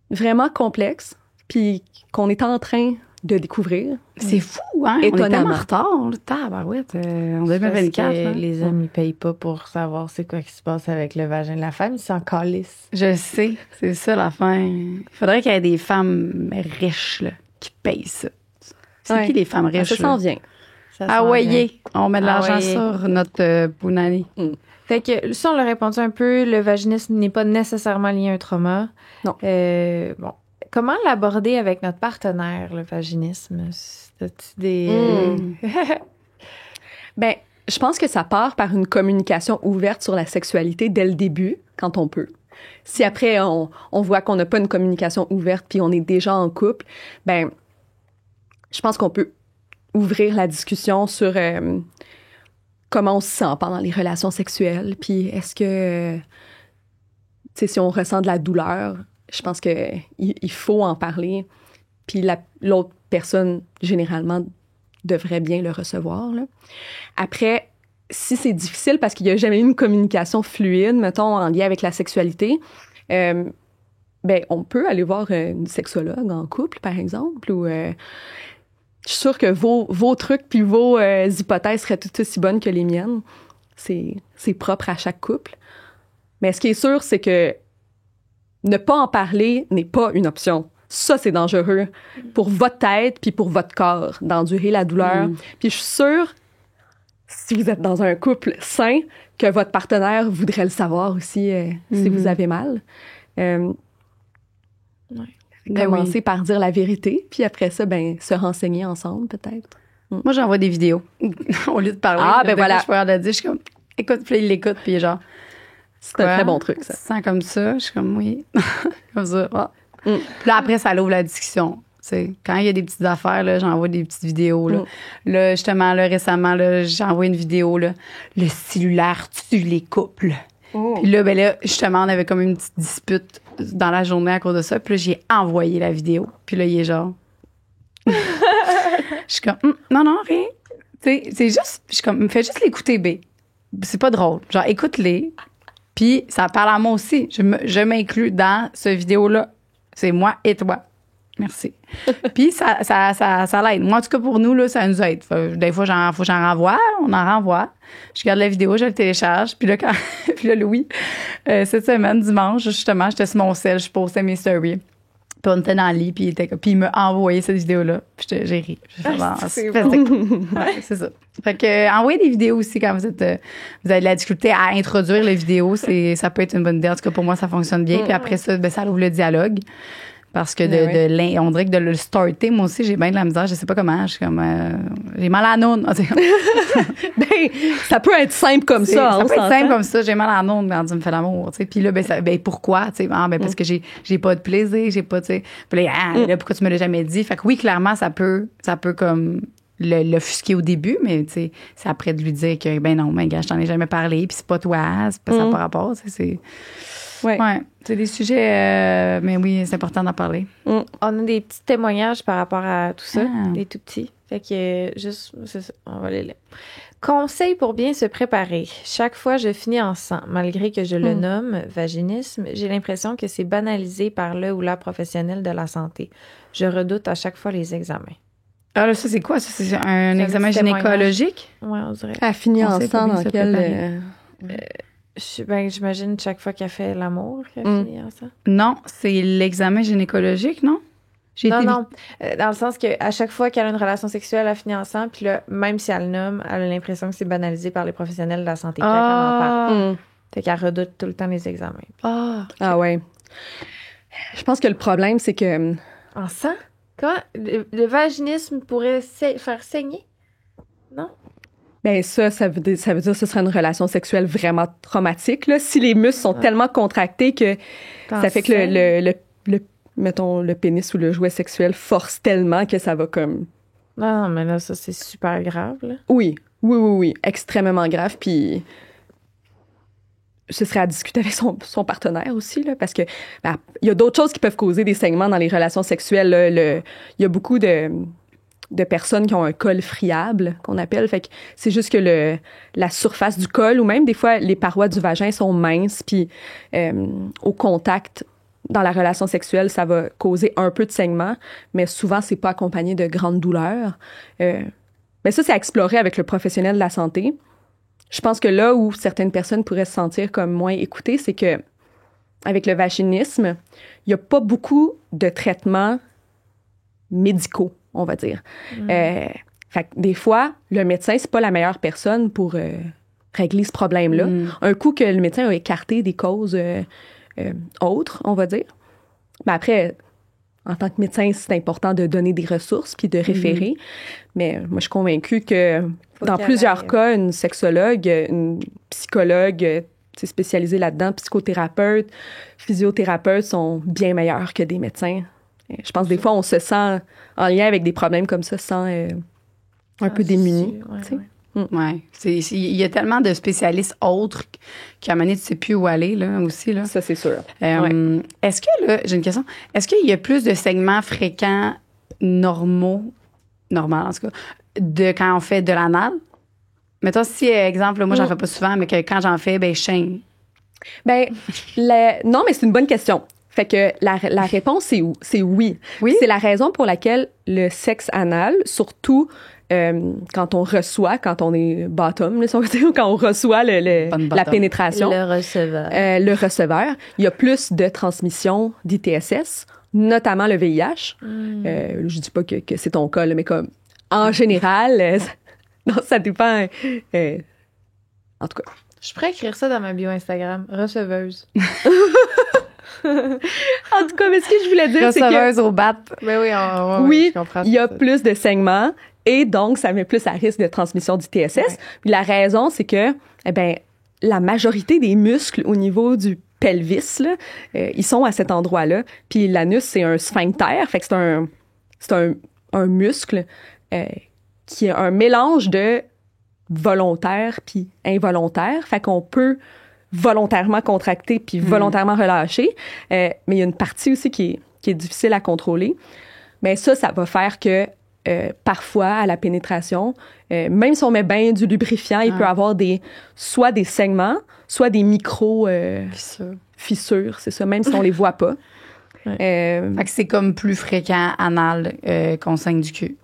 vraiment complexe, puis qu'on est en train de découvrir. C'est fou, hein? Étonnamment. On est tellement en retard. Tabarouette, en 2024. Hein? Les hommes, ils payent pas pour savoir c'est quoi qui se passe avec le vagin de la femme. Ils s'en calissent. Je sais, c'est ça la fin. Il faudrait qu'il y ait des femmes riches là, qui payent ça. C'est qui les femmes riches? Ça s'en vient. Ah ouais, on met de l'argent sur notre Pounani. Fait que ça, on l'a répondu un peu. Le vaginisme n'est pas nécessairement lié à un trauma. Non. Bon. Comment l'aborder avec notre partenaire, le vaginisme? As-tu des... Ben, je pense que ça part par une communication ouverte sur la sexualité dès le début, quand on peut. Si après, on voit qu'on n'a pas une communication ouverte puis on est déjà en couple, ben, je pense qu'on peut ouvrir la discussion sur comment on se sent pendant les relations sexuelles, puis est-ce que, tu sais, si on ressent de la douleur, je pense que il faut en parler, puis l'autre personne, généralement, devrait bien le recevoir, là. Après, si c'est difficile parce qu'il n'y a jamais eu une communication fluide, mettons, en lien avec la sexualité, ben, on peut aller voir une sexologue en couple, par exemple, ou... je suis sûre que vos trucs puis vos hypothèses seraient toutes aussi bonnes que les miennes. C'est propre à chaque couple. Mais ce qui est sûr, c'est que ne pas en parler n'est pas une option. Ça, c'est dangereux pour votre tête puis pour votre corps, d'endurer la douleur. Puis je suis sûre, si vous êtes dans un couple sain, que votre partenaire voudrait le savoir aussi si vous avez mal. Commencer par dire la vérité, puis après ça, ben, se renseigner ensemble, peut-être. Moi, j'envoie des vidéos au lieu de parler. Ah, ben voilà. Je peux regarder, je suis comme, écoute, puis il l'écoute, puis genre... C'est un très bon truc, ça. Sens comme ça, je suis comme, oui. Comme ça. Ah. Puis là, après, ça l'ouvre la discussion. T'sais, quand il y a des petites affaires, là, j'envoie des petites vidéos. Là, là justement, là, récemment, là, j'envoie une vidéo. Là, le cellulaire tue les couples. Puis là, ben là, justement, on avait comme une petite dispute dans la journée à cause de ça. Puis là, j'ai envoyé la vidéo. Puis là, il est genre... Je suis comme, non, rien. Tu sais, c'est juste... Je suis comme, fais juste l'écouter, B. C'est pas drôle. Genre, écoute-les. Puis ça parle à moi aussi. Je m'inclus dans ce vidéo-là. C'est moi et toi. Merci. Puis ça l'aide. Moi, en tout cas, pour nous, là, ça nous aide. Des fois, faut que j'en renvoie. On en renvoie. Je regarde la vidéo, je le télécharge. Puis là, puis là, Louis, cette semaine, dimanche, justement, j'étais sur mon sel, je postais mes stories. Puis on était dans le lit, puis il m'a envoyé cette vidéo-là. Puis j'ai ri. C'est ça. Fait que envoyez des vidéos aussi quand vous avez de la difficulté à introduire les vidéos. Ça peut être une bonne idée. En tout cas, pour moi, ça fonctionne bien. Puis après ça, ben, ça ouvre le dialogue. Parce que on dirait que de le starter, moi aussi, j'ai bien de la misère. Je sais pas comment. Je suis comme, j'ai mal à la noune. Ben, ça peut être simple comme ça. Ça peut être simple comme ça. J'ai mal à la noune quand tu me fais l'amour. Puis là, pourquoi? Parce que j'ai pas de plaisir. J'ai pas, puis là, pourquoi tu me l'as jamais dit? Fait que oui, clairement, ça peut comme l'offusquer au début, mais c'est après de lui dire que, ben non, gars, je t'en ai jamais parlé. Puis c'est pas toi. Ça n'a pas rapport. Ouais, c'est des sujets, mais oui, c'est important d'en parler. On a des petits témoignages par rapport à tout ça, des tout petits. Fait que juste, c'est ça, on va les lire. Conseil pour bien se préparer. Chaque fois, je finis en sang. Malgré que je le nomme vaginisme, j'ai l'impression que c'est banalisé par le ou la professionnelle de la santé. Je redoute à chaque fois les examens. Ah là, ça, c'est quoi? Ça, c'est un examen gynécologique? Oui, on dirait. Elle finit en sang dans quel... j'imagine chaque fois qu'elle fait l'amour, qu'elle finit en sang. Non, c'est l'examen gynécologique, non? Non. Dans le sens qu'à chaque fois qu'elle a une relation sexuelle, elle finit en sang, puis là, même si elle le nomme, elle a l'impression que c'est banalisé par les professionnels de la santé. Puis elle en parle. Fait qu'elle redoute tout le temps les examens. Ah ouais. Je pense que le problème, c'est que... En sang? Comment? Le vaginisme pourrait faire saigner? Non? Ben ça veut dire que ce serait une relation sexuelle vraiment traumatique, là. Si les muscles sont tellement contractés que ça fait que mettons, le pénis ou le jouet sexuel force tellement que ça va comme... Non, mais là, ça, c'est super grave, là. Oui. Extrêmement grave. Puis ce serait à discuter avec son partenaire aussi, là, parce que il y a d'autres choses qui peuvent causer des saignements dans les relations sexuelles, là. Il y a beaucoup de personnes qui ont un col friable, qu'on appelle. Fait que c'est juste que la surface du col, ou même des fois, les parois du vagin sont minces, puis au contact dans la relation sexuelle, ça va causer un peu de saignement, mais souvent, c'est pas accompagné de grandes douleurs. Mais ça, c'est à explorer avec le professionnel de la santé. Je pense que là où certaines personnes pourraient se sentir comme moins écoutées, c'est que avec le vaginisme, il n'y a pas beaucoup de traitements médicaux, on va dire. Fait que des fois, le médecin, c'est pas la meilleure personne pour régler ce problème-là. Un coup que le médecin a écarté des causes autres, on va dire. Mais après, en tant que médecin, c'est important de donner des ressources puis de référer. Mais moi, je suis convaincue que dans plusieurs cas, une sexologue, une psychologue spécialisée là-dedans, psychothérapeute, physiothérapeute sont bien meilleurs que des médecins. Je pense que des fois, on se sent en lien avec des problèmes comme ça, un peu démuni. Ouais. Il y a tellement de spécialistes autres qu'à un moment donné, tu ne sais plus où aller, là, aussi, là. Ça, c'est sûr. Est-ce que, là, j'ai une question. Est-ce qu'il y a plus de segments fréquents normal en tout cas, de quand on fait de l'anal? Mettons, si, exemple, moi, j'en fais pas souvent, mais que quand j'en fais, ben, je saigne. Non, mais c'est une bonne question. Fait que la réponse, c'est oui. C'est la raison pour laquelle le sexe anal, surtout quand on est bottom, si on veut dire, quand on reçoit la pénétration. Le receveur. Il y a plus de transmission d'ITSS, notamment le VIH. Je dis pas que c'est ton cas, là, mais comme en général, non, ça dépend. En tout cas. Je pourrais écrire ça dans ma bio Instagram. Receveuse. En tout cas, mais ce que je voulais dire, c'est que... Receveuse au bat. Ben oui, oui, je comprends. Il y a plus de saignements et donc, ça met plus à risque de transmission du TSS. Ouais. Puis la raison, c'est que, la majorité des muscles au niveau du pelvis, là, ils sont à cet endroit-là. Puis l'anus, c'est un sphincter, fait que c'est un muscle qui est un mélange de volontaire puis involontaire. Fait qu'on peut volontairement contracter puis volontairement relâcher. Mais il y a une partie aussi qui est difficile à contrôler. Mais ça va faire que parfois, à la pénétration, même si on met bien du lubrifiant, il peut avoir soit des saignements, soit des fissures, c'est ça, même si on les voit pas. Fait que c'est comme plus fréquent anal qu'on saigne du cul.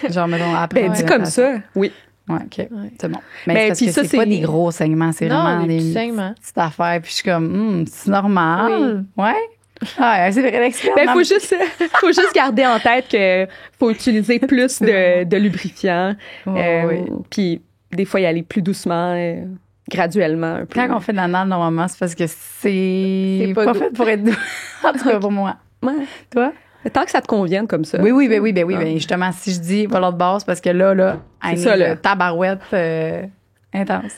Genre, mettons, après. Dit comme ça, oui. Ouais, OK. Ouais. C'est bon. Mais parce que c'est pas des gros saignements, c'est vraiment des petites affaires. Puis je suis comme, c'est normal. Oui. Ouais. Ah, c'est vrai, l'expérience. Faut juste garder en tête que faut utiliser plus de lubrifiant. Puis des fois, y aller plus doucement, graduellement. Un peu. Quand on fait de l'anal, normalement, c'est parce que c'est pas fait pour être doux. En tout cas, pour moi. Ouais. Toi? Tant que ça te convienne comme ça. Oui. Ben, justement, si je dis va l'autre base, parce que là, c'est ça, là. Tabarouette intense.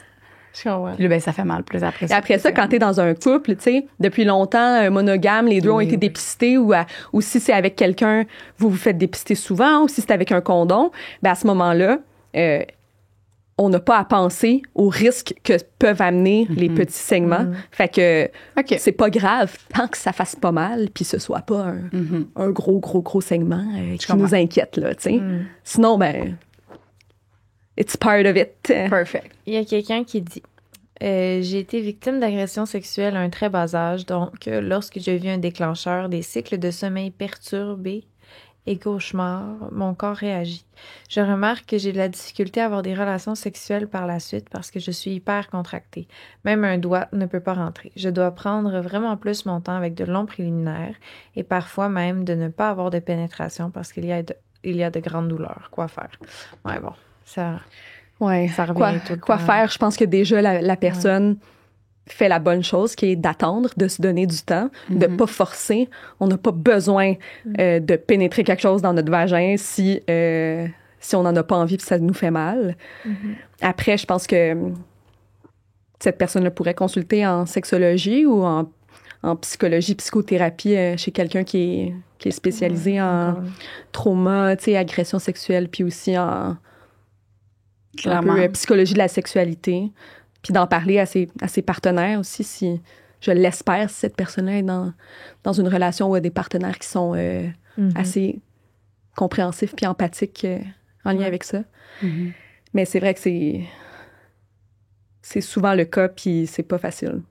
Puis là, ben, ça fait mal plus après ça. Et après ça, quand t'es dans un couple, tu sais, depuis longtemps, monogame, les deux ont été dépistés, ou si c'est avec quelqu'un, vous vous faites dépister souvent, ou si c'est avec un condom, ben à ce moment-là, on n'a pas à penser aux risques que peuvent amener les petits saignements. Fait que c'est pas grave tant que ça fasse pas mal, puis ce soit pas un gros saignement qui nous inquiète, là, tu sais. Sinon, ben... It's part of it. Perfect. Il y a quelqu'un qui dit j'ai été victime d'agression sexuelle à un très bas âge, donc lorsque j'ai vu un déclencheur, des cycles de sommeil perturbés et cauchemars, mon corps réagit. Je remarque que j'ai de la difficulté à avoir des relations sexuelles par la suite parce que je suis hyper contractée. Même un doigt ne peut pas rentrer. Je dois prendre vraiment plus mon temps avec de longs préliminaires et parfois même de ne pas avoir de pénétration parce qu'il y a de grandes douleurs. Quoi faire? Ouais, bon. Ça revient tout le temps. Quoi faire? Je pense que déjà, la personne fait la bonne chose, qui est d'attendre, de se donner du temps, de pas forcer. On n'a pas besoin de pénétrer quelque chose dans notre vagin si si on n'en a pas envie puis ça nous fait mal. Après, je pense que cette personne-là pourrait consulter en sexologie ou en psychologie, psychothérapie chez quelqu'un qui est spécialisé en trauma, tu sais, agression sexuelle, puis aussi en un peu, psychologie de la sexualité. Puis d'en parler à ses partenaires aussi, si je l'espère, si cette personne-là est dans une relation où il y a des partenaires qui sont assez compréhensifs puis empathiques en lien avec ça. Mais c'est vrai que c'est souvent le cas, puis c'est pas facile.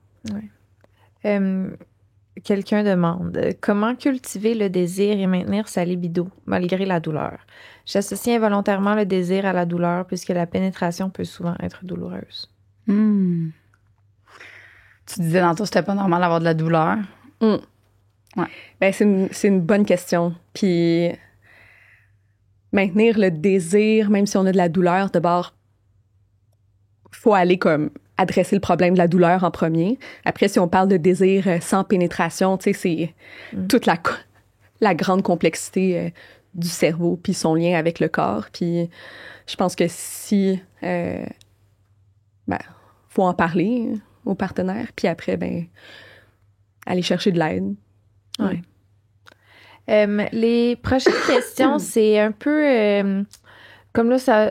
Quelqu'un demande comment cultiver le désir et maintenir sa libido malgré la douleur. J'associe involontairement le désir à la douleur puisque la pénétration peut souvent être douloureuse. Tu disais tantôt que c'était pas normal d'avoir de la douleur. Ouais. Ben, c'est une bonne question. Puis maintenir le désir, même si on a de la douleur, d'abord, faut aller comme adresser le problème de la douleur en premier. Après, si on parle de désir sans pénétration, tu sais, c'est toute la grande complexité du cerveau puis son lien avec le corps. Puis je pense que si faut en parler aux partenaires, puis après, aller chercher de l'aide. Ouais. Les prochaines questions, c'est un peu comme là, ça,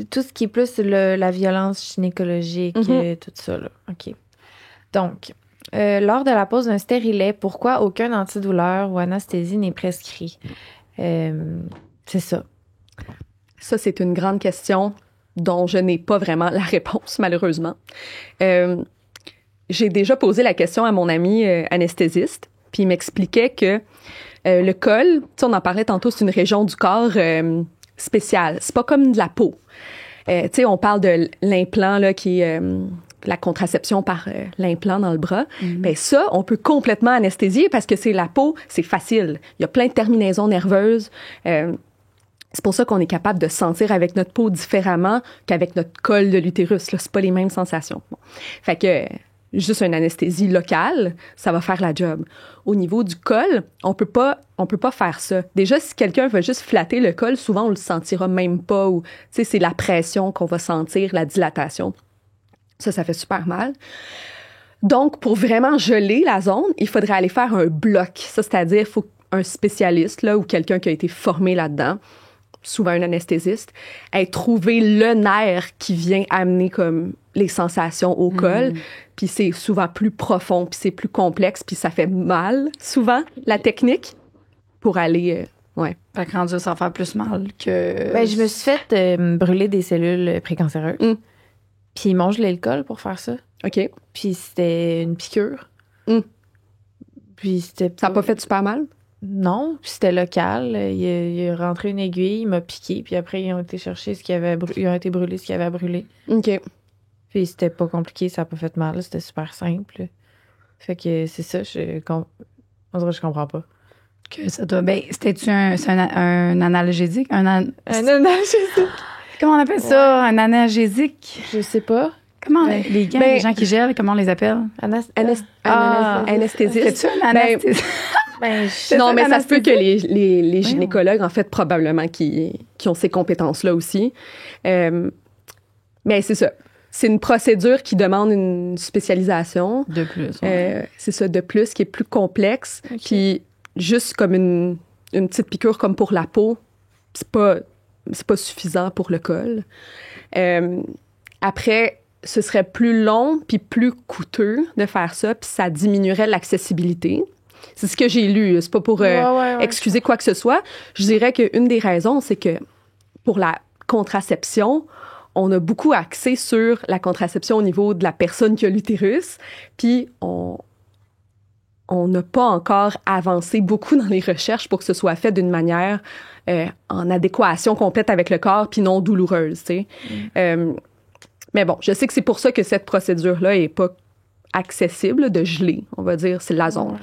tout ce qui est plus la violence gynécologique, tout ça, là. OK. Donc, lors de la pose d'un stérilet, pourquoi aucun antidouleur ou anesthésie n'est prescrit? C'est ça. Ça, c'est une grande question dont je n'ai pas vraiment la réponse, malheureusement. J'ai déjà posé la question à mon ami anesthésiste, puis il m'expliquait que le col, tu sais, on en parlait tantôt, c'est une région du corps spéciale. C'est pas comme de la peau. Tu sais, on parle de l'implant, là, qui est la contraception par l'implant dans le bras. Ben ça, on peut complètement anesthésier parce que c'est la peau, c'est facile. Il y a plein de terminaisons nerveuses. C'est pour ça qu'on est capable de sentir avec notre peau différemment qu'avec notre col de l'utérus. Là, c'est pas les mêmes sensations. Bon. Fait que juste une anesthésie locale, ça va faire la job. Au niveau du col, on peut pas faire ça. Déjà, si quelqu'un veut juste flatter le col, souvent on le sentira même pas. Ou, tu sais, c'est la pression qu'on va sentir, la dilatation. Ça fait super mal. Donc, pour vraiment geler la zone, il faudrait aller faire un bloc. Ça, c'est-à-dire, il faut un spécialiste là, ou quelqu'un qui a été formé là-dedans, souvent un anesthésiste, ait trouvé le nerf qui vient amener comme les sensations au col. Puis c'est souvent plus profond, puis c'est plus complexe, puis ça fait mal, souvent, la technique, pour aller... Fait que rendu, ça va faire plus mal que... Ben, je me suis fait brûler des cellules précancéreuses. Puis ils m'ont gelé le col pour faire ça. OK. Puis c'était une piqûre. Puis c'était... Ça n'a pas fait super mal? Non, puis c'était local. Il est rentré une aiguille, il m'a piqué, puis après, ils ont été chercher ils ont été brûlés ce qu'il y avait à brûler. OK. Puis c'était pas compliqué, ça n'a pas fait mal, c'était super simple. Fait que c'est ça, on dirait que je comprends pas. Que ça doit... Ben, c'était-tu un analgésique? Un analgésique? Comment on appelle ça? Un analgésique? Je sais pas. Comment les gens qui gèlent, comment on les appelle? Anesthésiste. C'est-tu un anesthésiste? Non, mais ça se peut que les gynécologues, en fait, probablement, qui ont ces compétences-là aussi. Mais c'est ça. C'est une procédure qui demande une spécialisation. De plus. C'est ça, de plus, qui est plus complexe. Okay. Puis juste comme une petite piqûre comme pour la peau, c'est pas suffisant pour le col. Après, ce serait plus long puis plus coûteux de faire ça, puis ça diminuerait l'accessibilité. C'est ce que j'ai lu. C'est pas pour excuser quoi que ce soit. Je dirais qu'une des raisons, c'est que pour la contraception, on a beaucoup axé sur la contraception au niveau de la personne qui a l'utérus, puis on n'a pas encore avancé beaucoup dans les recherches pour que ce soit fait d'une manière en adéquation complète avec le corps, puis non douloureuse, tu sais. Mais bon, je sais que c'est pour ça que cette procédure-là est pas accessible de geler, on va dire, c'est la zone.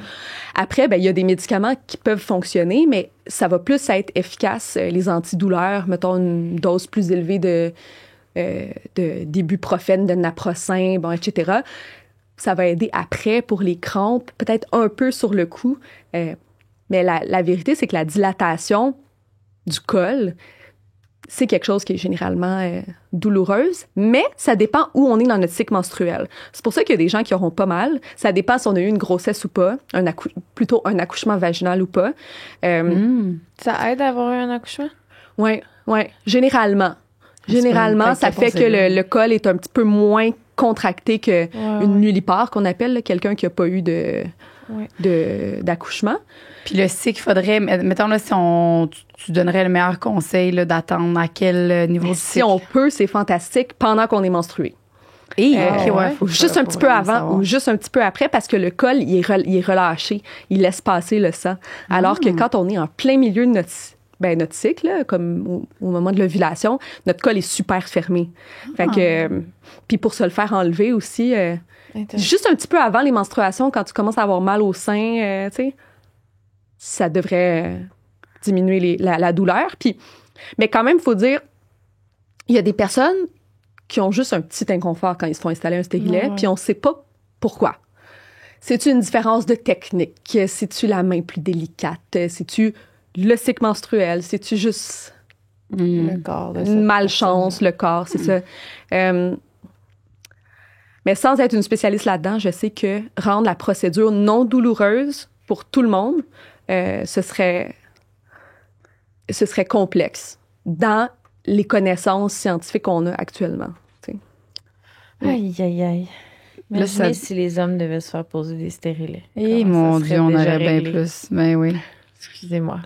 Après, il y a des médicaments qui peuvent fonctionner, mais ça va plus être efficace, les antidouleurs, mettons une dose plus élevée de d'ibuprofène, de naproxen, etc. Ça va aider après pour les crampes, peut-être un peu sur le coup. Mais la vérité, c'est que la dilatation du col, c'est quelque chose qui est généralement douloureuse, mais ça dépend où on est dans notre cycle menstruel. C'est pour ça qu'il y a des gens qui auront pas mal. Ça dépend si on a eu une grossesse ou pas, plutôt un accouchement vaginal ou pas. Ça aide à avoir eu un accouchement? Oui, généralement. Généralement, ça fait que le col est un petit peu moins contracté qu'une nullipare qu'on appelle, là, quelqu'un qui n'a pas eu d'accouchement. Puis le cycle, faudrait, mettons là, si tu donnerais le meilleur conseil là, d'attendre à quel niveau du cycle? Si on peut, c'est fantastique pendant qu'on est menstrué. Faut juste un petit peu avant ou juste un petit peu après parce que le col, il est relâché. Il laisse passer le sang. Alors que quand on est en plein milieu de notre cycle, là, comme au moment de l'ovulation, notre col est super fermé. Fait que, puis pour se le faire enlever aussi, juste un petit peu avant les menstruations, quand tu commences à avoir mal au sein, tu sais, ça devrait diminuer la douleur. Puis, mais quand même, il faut dire, il y a des personnes qui ont juste un petit inconfort quand ils se font installer un stérilet, puis on ne sait pas pourquoi. C'est-tu une différence de technique? C'est-tu la main plus délicate? C'est-tu le cycle menstruel? C'est-tu juste le corps une malchance, le corps, c'est ça. Mais sans être une spécialiste là-dedans, je sais que rendre la procédure non douloureuse pour tout le monde, ce serait complexe dans les connaissances scientifiques qu'on a actuellement. T'sais. Aïe, aïe, aïe. Imaginez si les hommes devaient se faire poser des stérilets. Mon Dieu, on aurait bien plus. Ben oui. Excusez-moi.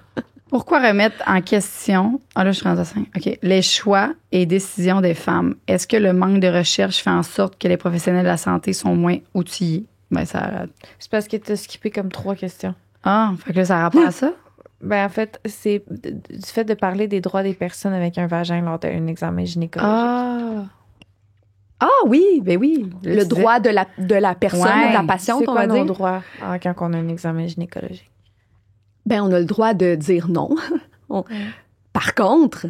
Pourquoi remettre en question, là, je suis rendue à 5. OK. Les choix et décisions des femmes? Est-ce que le manque de recherche fait en sorte que les professionnels de la santé sont moins outillés? Ben, c'est parce que tu as skippé comme 3 questions. Ah, fait que là, ça a rapport à ça? Ben, en fait, c'est du fait de parler des droits des personnes avec un vagin lors d'un examen gynécologique. Ah oui, ben oui. Le droit de la personne, de la patiente, on va dire. C'est quoi nos droits quand on a un examen gynécologique? Ben, on a le droit de dire non. Par contre,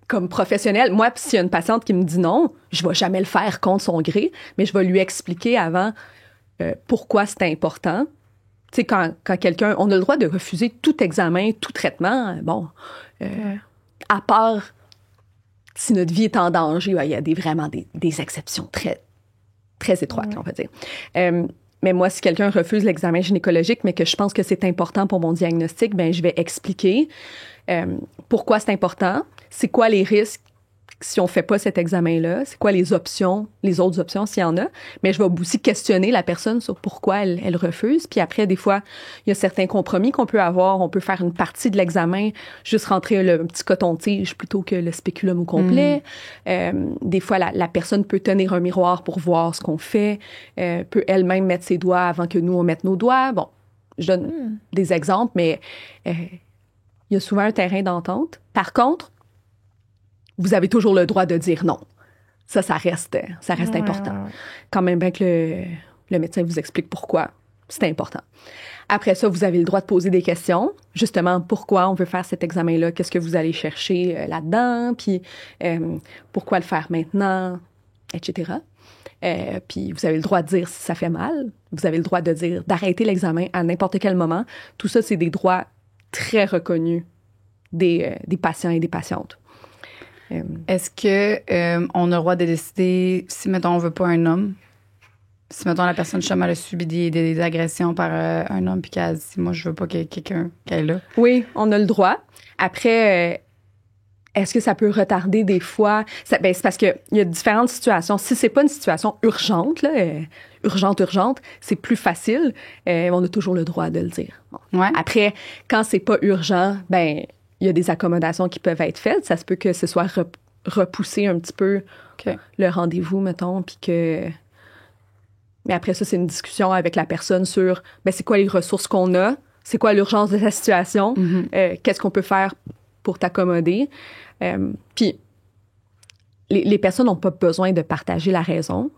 comme professionnel, moi, s'il y a une patiente qui me dit non, je vais jamais le faire contre son gré, mais je vais lui expliquer avant pourquoi c'est important. Tu sais, quand quelqu'un... On a le droit de refuser tout examen, tout traitement. Bon, à part si notre vie est en danger, il y a vraiment des exceptions très, très étroites, on va dire. Mais moi, si quelqu'un refuse l'examen gynécologique, mais que je pense que c'est important pour mon diagnostic, ben je vais expliquer pourquoi c'est important, c'est quoi les risques si on fait pas cet examen-là, c'est quoi les options, les autres options s'il y en a. Mais je vais aussi questionner la personne sur pourquoi elle refuse. Puis après, des fois, il y a certains compromis qu'on peut avoir. On peut faire une partie de l'examen, juste rentrer le petit coton-tige plutôt que le spéculum au complet. Des fois, la personne peut tenir un miroir pour voir ce qu'on fait, peut elle-même mettre ses doigts avant que nous, on mette nos doigts. Bon, je donne des exemples, mais il y a souvent un terrain d'entente. Par contre, vous avez toujours le droit de dire non. Ça reste important. Ouais. Quand même bien que le médecin vous explique pourquoi c'est important. Après ça, vous avez le droit de poser des questions. Justement, pourquoi on veut faire cet examen-là? Qu'est-ce que vous allez chercher là-dedans? Puis, pourquoi le faire maintenant? Etc. Puis, vous avez le droit de dire si ça fait mal. Vous avez le droit de dire d'arrêter l'examen à n'importe quel moment. Tout ça, c'est des droits très reconnus des patients et des patientes. Est-ce que on a le droit de décider si, mettons, on veut pas un homme? Si, mettons, la personne, justement, elle a subi des agressions par un homme puis qu'elle dit, moi, je veux pas quelqu'un qu'elle est là. Oui, on a le droit. Après, est-ce que ça peut retarder des fois? C'est parce qu'il y a différentes situations. Si c'est pas une situation urgente, là, urgente, c'est plus facile. On a toujours le droit de le dire. Bon. Ouais. Après, quand c'est pas urgent, il y a des accommodations qui peuvent être faites. Ça se peut que ce soit repoussé un petit peu le rendez-vous, mettons, puis que... Mais après ça, c'est une discussion avec la personne sur c'est quoi les ressources qu'on a, c'est quoi l'urgence de la situation, qu'est-ce qu'on peut faire pour t'accommoder. Puis, les personnes n'ont pas besoin de partager la raison.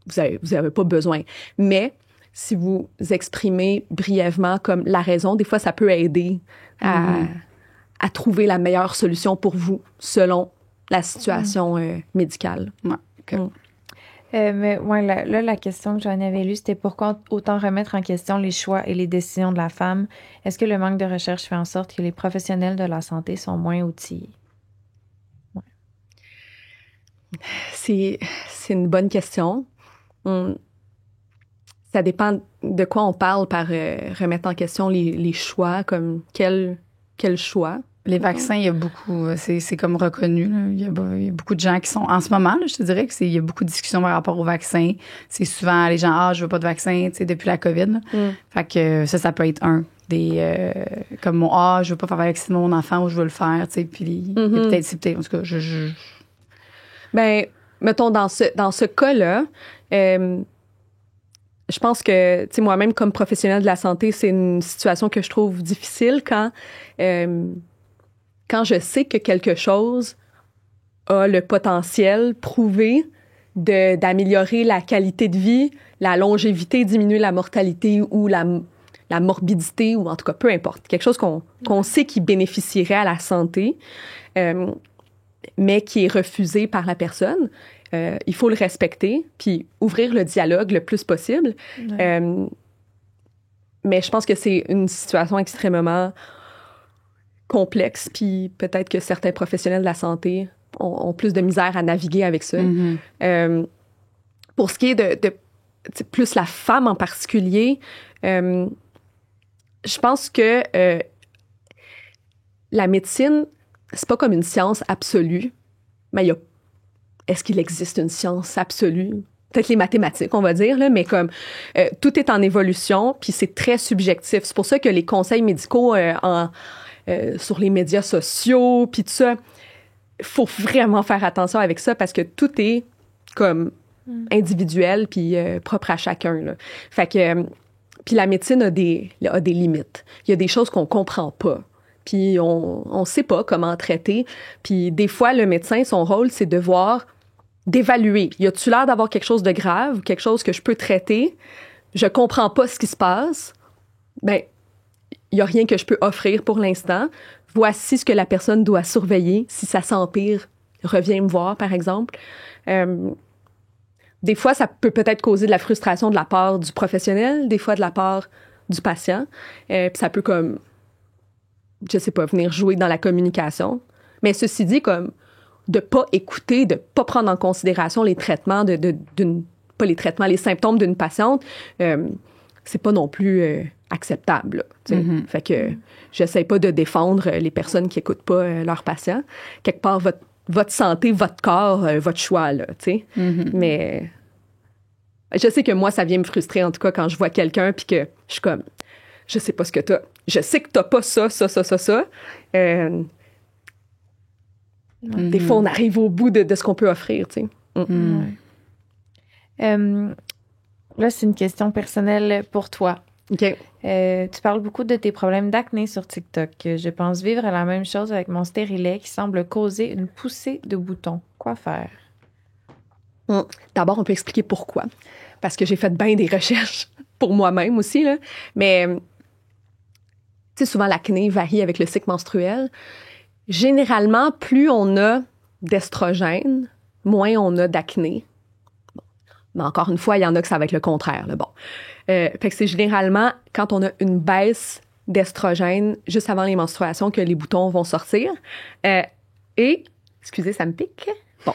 Vous avez pas besoin. Mais si vous exprimez brièvement comme la raison, des fois, ça peut aider à trouver la meilleure solution pour vous selon la situation médicale. Ouais. Okay. Mais la question que j'en avais lue, c'était pourquoi autant remettre en question les choix et les décisions de la femme? Est-ce que le manque de recherche fait en sorte que les professionnels de la santé sont moins outillés? C'est une bonne question. Ça dépend de quoi on parle par remettre en question les choix, comme quel choix. Les vaccins, il y a beaucoup, c'est comme reconnu. Là. Il y a beaucoup de gens qui sont, en ce moment, là, je te dirais il y a beaucoup de discussions par rapport aux vaccins. C'est souvent les gens, je veux pas de vaccin, tu sais, depuis la COVID. Là. Fait que ça peut être comme mon, je veux pas faire vacciner mon enfant ou je veux le faire, tu sais, puis c'est peut-être, en tout cas, Ben, mettons, dans ce cas-là, je pense que, tu sais, moi-même, comme professionnelle de la santé, c'est une situation que je trouve difficile quand je sais que quelque chose a le potentiel prouvé d'améliorer la qualité de vie, la longévité, diminuer la mortalité ou la morbidité, ou en tout cas, peu importe. Quelque chose qu'on sait qui bénéficierait à la santé, mais qui est refusé par la personne. Il faut le respecter, puis ouvrir le dialogue le plus possible. Ouais. Mais je pense que c'est une situation extrêmement complexe, puis peut-être que certains professionnels de la santé ont plus de misère à naviguer avec ça. Pour ce qui est de plus la femme en particulier, je pense que la médecine, c'est pas comme une science absolue, mais est-ce qu'il existe une science absolue? Peut-être les mathématiques, on va dire, là, mais comme tout est en évolution, puis c'est très subjectif. C'est pour ça que les conseils médicaux sur les médias sociaux, puis tout ça, il faut vraiment faire attention avec ça parce que tout est comme individuel puis propre à chacun. Là. Fait que puis la médecine a des limites. Il y a des choses qu'on comprend pas. Puis on sait pas comment traiter. Puis des fois, le médecin, son rôle, c'est d'évaluer. Y a-tu l'air d'avoir quelque chose de grave, quelque chose que je peux traiter? Je comprends pas ce qui se passe. Ben, il y a rien que je peux offrir pour l'instant. Voici ce que la personne doit surveiller. Si ça s'empire, reviens me voir, par exemple. Des fois, ça peut peut-être causer de la frustration de la part du professionnel, des fois de la part du patient. Puis ça peut comme, je sais pas, venir jouer dans la communication. Mais ceci dit, comme de pas écouter, de pas prendre en considération les traitements pas les traitements, les symptômes d'une patiente, c'est pas non plus acceptable. Fait que j'essaie pas de défendre les personnes qui écoutent pas leurs patients. Quelque part, votre santé, votre corps, votre choix, là, tu sais. Mais je sais que moi, ça vient me frustrer, en tout cas, quand je vois quelqu'un puis que je suis comme, je sais pas ce que t'as. Je sais que t'as pas ça. Des fois, on arrive au bout de ce qu'on peut offrir, tu sais. Là, c'est une question personnelle pour toi. OK. Tu parles beaucoup de tes problèmes d'acné sur TikTok. Je pense vivre la même chose avec mon stérilet qui semble causer une poussée de boutons. Quoi faire? D'abord, on peut expliquer pourquoi. Parce que j'ai fait bien des recherches pour moi-même aussi, là. Mais, tu sais, souvent, l'acné varie avec le cycle menstruel. Généralement, plus on a d'estrogène, moins on a d'acné. Mais encore une fois, il y en a que ça va être le contraire. Là. Bon. Fait que c'est généralement quand on a une baisse d'estrogène juste avant les menstruations que les boutons vont sortir. Et, excusez, ça me pique. Bon.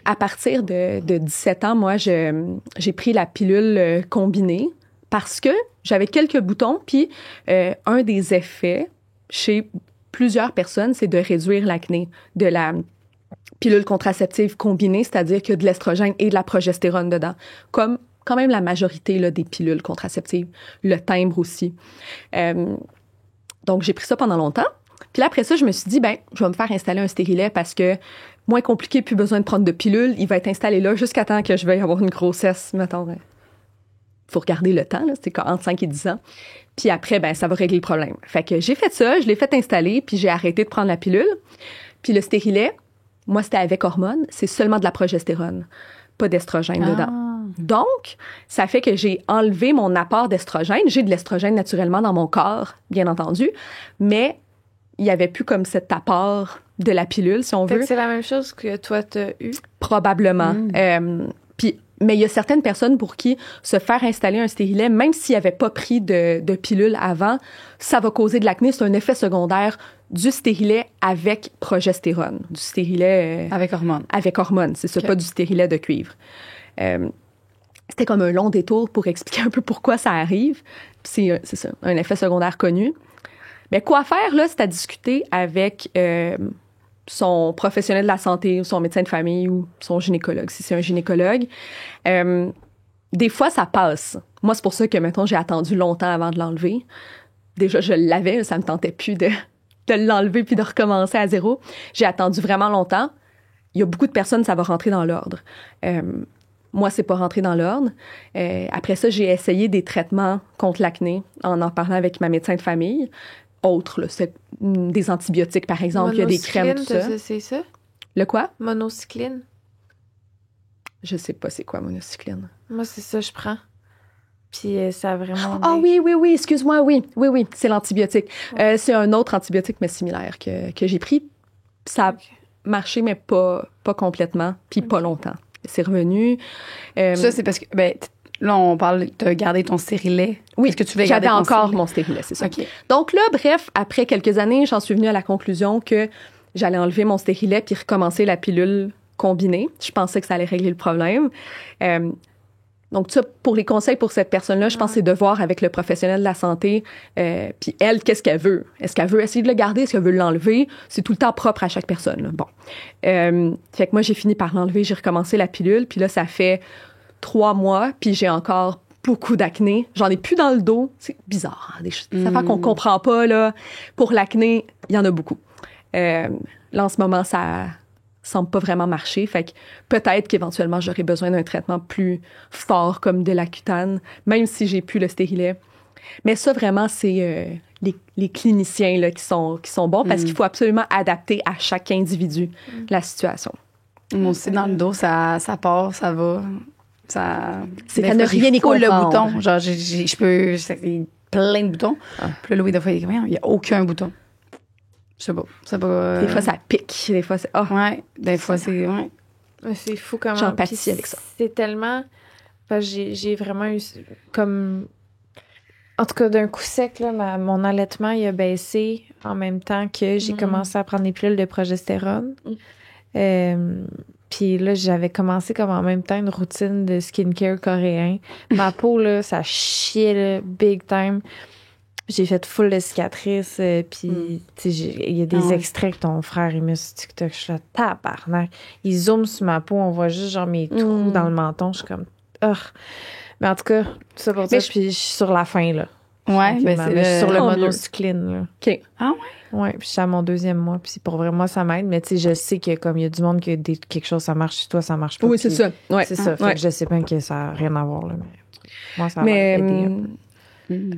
À partir de 17 ans, moi, j'ai pris la pilule combinée parce que j'avais quelques boutons. Puis, un des effets chez plusieurs personnes, c'est de réduire l'acné de la pilule contraceptive combinée, c'est-à-dire qu'il y a de l'estrogène et de la progestérone dedans, comme quand même la majorité là, des pilules contraceptives, le timbre aussi. Donc, j'ai pris ça pendant longtemps. Puis là, après ça, je me suis dit, je vais me faire installer un stérilet parce que moins compliqué, plus besoin de prendre de pilules. Il va être installé là jusqu'à temps que je veuille avoir une grossesse, mettons. Faut regarder le temps, là, c'est entre 5 et 10 ans. Puis après, ça va régler le problème. Fait que j'ai fait ça, je l'ai fait installer, puis j'ai arrêté de prendre la pilule. Puis le stérilet, moi, c'était avec hormones, c'est seulement de la progestérone, pas d'estrogène dedans. Donc, ça fait que j'ai enlevé mon apport d'estrogène. J'ai de l'estrogène naturellement dans mon corps, bien entendu, mais il n'y avait plus comme cet apport de la pilule, si on veut. C'est la même chose que toi, t'as eu? Probablement. Mais il y a certaines personnes pour qui se faire installer un stérilet, même s'ils n'avaient pas pris de pilule avant, ça va causer de l'acné. C'est un effet secondaire du stérilet avec progestérone, du stérilet avec hormones. Avec hormones, c'est ça, pas du stérilet de cuivre. C'était comme un long détour pour expliquer un peu pourquoi ça arrive. C'est ça, un effet secondaire connu. Mais quoi faire, là, c'est à discuter avec son professionnel de la santé ou son médecin de famille ou son gynécologue, si c'est un gynécologue. Des fois, ça passe. Moi, c'est pour ça que, mettons, j'ai attendu longtemps avant de l'enlever. Déjà, je l'avais, ça me tentait plus de l'enlever puis de recommencer à zéro. J'ai attendu vraiment longtemps. Il y a beaucoup de personnes, ça va rentrer dans l'ordre. Moi, c'est pas rentré dans l'ordre. Après ça, j'ai essayé des traitements contre l'acné en parlant avec ma médecin de famille. Autres, là, c'est des antibiotiques, par exemple. Il y a des crèmes, tout ça. C'est ça? Le quoi? Monocycline. Je sais pas c'est quoi, monocycline. Moi, c'est ça, je prends. Puis ça a vraiment... Ah oui, excuse-moi, oui, c'est l'antibiotique. Ouais. C'est un autre antibiotique, mais similaire, que j'ai pris. Ça a marché, mais pas complètement, puis pas longtemps. C'est revenu. Ça, c'est parce que... là, on parle de garder ton stérilet. Oui, est-ce que tu voulais garder j'avais encore mon stérilet, c'est ça. Okay. Donc là, bref, après quelques années, j'en suis venue à la conclusion que j'allais enlever mon stérilet puis recommencer la pilule combinée. Je pensais que ça allait régler le problème. Donc, ça, pour les conseils pour cette personne-là, je pense que c'est de voir avec le professionnel de la santé, puis elle, qu'est-ce qu'elle veut? Est-ce qu'elle veut essayer de le garder? Est-ce qu'elle veut l'enlever? C'est tout le temps propre à chaque personne. Là. Bon. Fait que moi, j'ai fini par l'enlever. J'ai recommencé la pilule. Puis là, ça fait 3 mois, puis j'ai encore beaucoup d'acné. J'en ai plus dans le dos. C'est bizarre. Hein, des affaires qu'on comprend pas, là. Pour l'acné, il y en a beaucoup. Là, en ce moment, ça semble pas vraiment marcher. Fait que peut-être qu'éventuellement, j'aurai besoin d'un traitement plus fort comme de l'Accutane, même si j'ai plus le stérilet. Mais ça, vraiment, c'est les cliniciens là, qui sont bons parce qu'il faut absolument adapter à chaque individu la situation. Moi aussi, dans le dos, ça part, ça va. C'est à ne rien y comprendre. Le bouton. Genre, je peux... C'est plein de boutons. Puis là, Louis, des fois, il n'y a aucun bouton. Je sais pas. C'est pas... Des fois, ça pique. Des fois, c'est... Oh. Ouais. Des fois, c'est... Ouais. C'est fou comment... J'empathie avec ça. C'est tellement... J'ai vraiment eu comme... En tout cas, d'un coup sec, là, mon allaitement, il a baissé en même temps que j'ai commencé à prendre des pilules de progestérone. Puis là, j'avais commencé comme en même temps une routine de skincare coréen. Ma peau, là, ça chiait, là, big time. J'ai fait full de cicatrices. Puis, tu sais, il y a des extraits que ton frère, il met sur TikTok. Je suis là, tabarnak. Il zoome sur ma peau, on voit juste genre mes trous dans le menton. Je suis comme, Mais en tout cas, tout ça pour dire, puis je suis sur la fin, là. Ouais, mais c'est sur le monocycline, là. OK. Ah ouais? Ouais, puis je suis à mon 2e mois, puis pour vrai, moi, ça m'aide. Mais tu sais, je sais que comme il y a du monde qui a quelque chose, ça marche, chez toi, ça marche pas. Oui, c'est ça. Ouais. C'est ça. Fait que je sais pas que ça n'a rien à voir, là. Mais moi, ça m'a aidé.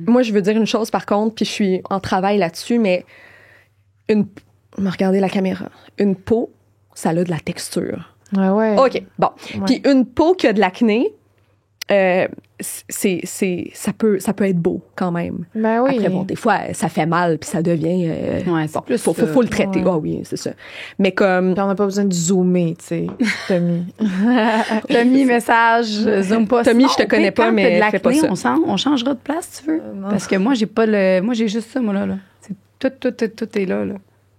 Moi, je veux dire une chose, par contre, puis je suis en travail là-dessus, mais regardez la caméra. Une peau, ça a de la texture. Ouais. OK, bon. Ouais. Puis une peau qui a de l'acné, ça peut être beau quand même. Ben oui. Après, bon, des fois, ça fait mal puis ça devient... c'est bon, faut le traiter. Ah oui, c'est ça. Mais comme... Puis on n'a pas besoin de zoomer, tu sais, Tommy. Tommy, message, zoom pas. Tommy, je te connais pas, mais fais pas ça. On changera de place, si tu veux. Parce que moi, j'ai pas moi, j'ai juste ça, moi, là. C'est tout est là.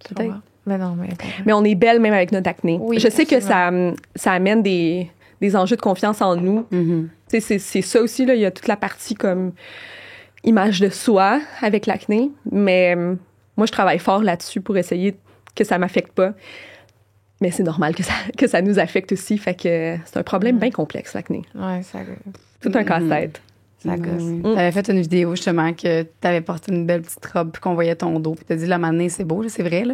Peut-être. Mais non, mais on est belle même avec notre acné. Oui, je sais que ça amène des enjeux de confiance en nous. C'est ça aussi, là. Il y a toute la partie comme image de soi avec l'acné. Mais moi, je travaille fort là-dessus pour essayer que ça m'affecte pas. Mais c'est normal que ça nous affecte aussi. Fait que c'est un problème bien complexe, l'acné. Ouais, ça... Tout un casse-tête. Ça gosse. T'avais fait une vidéo, justement, que t'avais porté une belle petite robe puis qu'on voyait ton dos. Puis t'as dit, la manée, c'est beau, là, c'est vrai, là.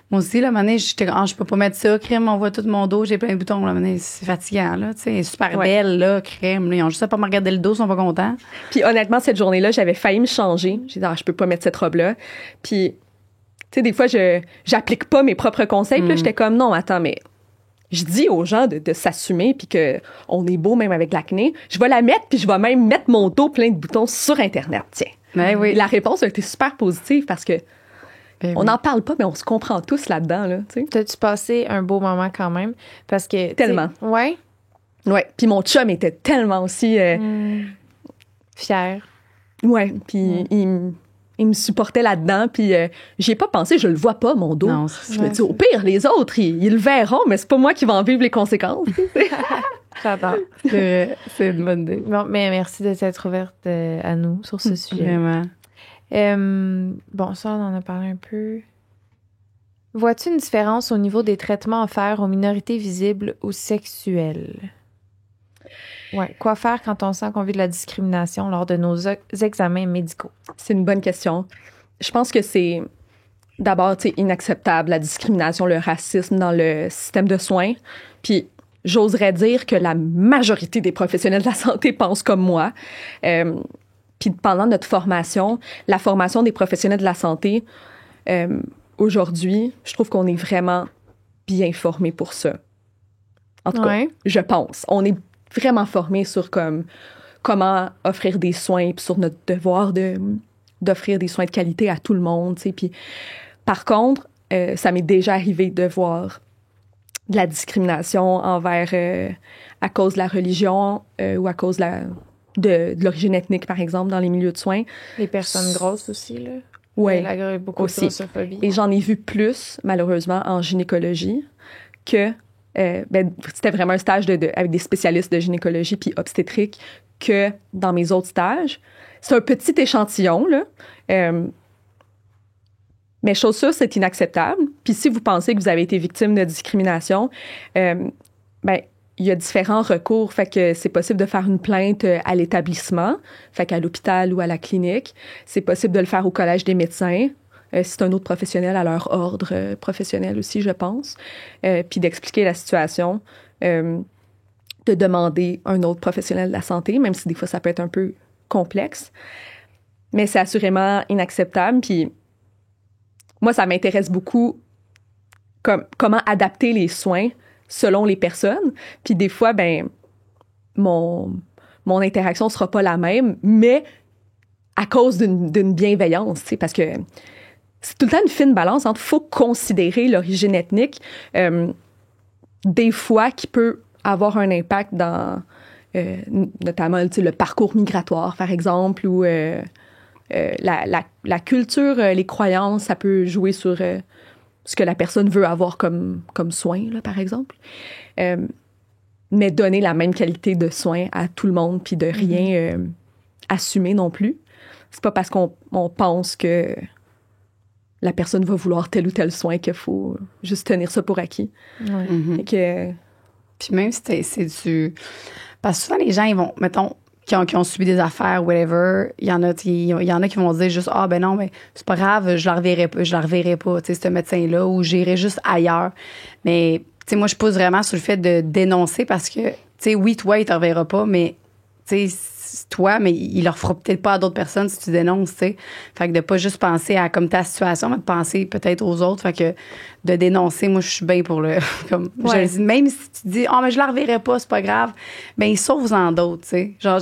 Moi aussi, la manée, je peux pas mettre ça, crème, on voit tout mon dos, j'ai plein de boutons, la manée, c'est fatigant, là. Tu sais, elle est super belle, là, crème, là. Ils ont juste à pas me regarder le dos, ils sont pas contents. Puis honnêtement, cette journée-là, j'avais failli me changer. J'ai dit, je peux pas mettre cette robe-là. Puis, tu sais, des fois, j'applique pas mes propres conseils. Puis là, j'étais comme, non, attends, mais je dis aux gens de s'assumer puis qu'on est beau même avec l'acné. Je vais la mettre puis je vais même mettre mon dos plein de boutons sur Internet. Tiens. Ben oui. La réponse a été super positive parce que on n'en parle pas, mais on se comprend tous là-dedans. Là, t'as-tu passé un beau moment quand même? Parce que... Tellement. Ouais. Ouais. Puis mon chum était tellement aussi... Fier. Ouais. Puis il me supportait là-dedans. Puis j'y ai pas pensé, je le vois pas, mon dos. Non, Je me dis, au pire, les autres, ils le verront, mais c'est pas moi qui vais en vivre les conséquences. J'adore. C'est une bonne idée. Bon, mais merci de t'être ouverte à nous sur ce sujet. Vraiment. Bon, ça, on en a parlé un peu. Vois-tu une différence au niveau des traitements offerts aux minorités visibles ou sexuelles? Ouais. Quoi faire quand on sent qu'on vit de la discrimination lors de nos examens médicaux? C'est une bonne question. Je pense que c'est d'abord, tu sais, inacceptable, la discrimination, le racisme dans le système de soins. Puis, j'oserais dire que la majorité des professionnels de la santé pensent comme moi. Puis, pendant notre formation, la formation des professionnels de la santé, aujourd'hui, je trouve qu'on est vraiment bien formés pour ça. En tout cas, je pense. On est vraiment formés sur comment offrir des soins, puis sur notre devoir d'offrir des soins de qualité à tout le monde. Tu sais. Puis, par contre, ça m'est déjà arrivé de voir de la discrimination envers à cause de la religion ou à cause de l'origine ethnique, par exemple, dans les milieux de soins. Les personnes grosses aussi, là. Oui, il y a beaucoup aussi. de grossophobie. Et j'en ai vu plus, malheureusement, en gynécologie que... c'était vraiment un stage avec des spécialistes de gynécologie puis obstétrique que dans mes autres stages. C'est un petit échantillon, là. Mais chose sûre, c'est inacceptable. Puis si vous pensez que vous avez été victime de discrimination, il y a différents recours. Fait que c'est possible de faire une plainte à l'établissement, fait qu'à l'hôpital ou à la clinique. C'est possible de le faire au Collège des médecins. C'est un autre professionnel à leur ordre professionnel aussi, je pense. Puis d'expliquer la situation, de demander un autre professionnel de la santé, même si des fois ça peut être un peu complexe. Mais c'est assurément inacceptable. Puis moi, ça m'intéresse beaucoup comment adapter les soins selon les personnes. Puis des fois, mon interaction sera pas la même, mais à cause d'une bienveillance, tu sais, parce que c'est tout le temps une fine balance entre faut considérer l'origine ethnique, des fois qui peut avoir un impact dans notamment le parcours migratoire, par exemple, ou la culture, les croyances, ça peut jouer sur ce que la personne veut avoir comme soin, là, par exemple. Mais donner la même qualité de soins à tout le monde, puis de rien assumer non plus. C'est pas parce qu'on pense que la personne va vouloir tel ou tel soin qu'il faut juste tenir ça pour acquis. Ouais. Puis même si c'est du... Parce que souvent, les gens, ils vont, mettons, qui ont subi des affaires, whatever, il y en a qui vont dire juste, ah, ben non, mais c'est pas grave, je la reverrai pas, tu sais, ce médecin-là, ou j'irai juste ailleurs. Mais, tu sais, moi, je pousse vraiment sur le fait de dénoncer parce que, tu sais, oui, toi, il te reverra pas, mais, tu sais, toi, mais il leur fera peut-être pas à d'autres personnes si tu dénonces, tu sais. Fait que de pas juste penser à comme ta situation, mais de penser peut-être aux autres. Fait que de dénoncer, moi, je suis bien pour le... comme ouais. je dis, même si tu dis, mais je la reverrai pas, c'est pas grave, ben sauve-en d'autres, tu sais. Genre,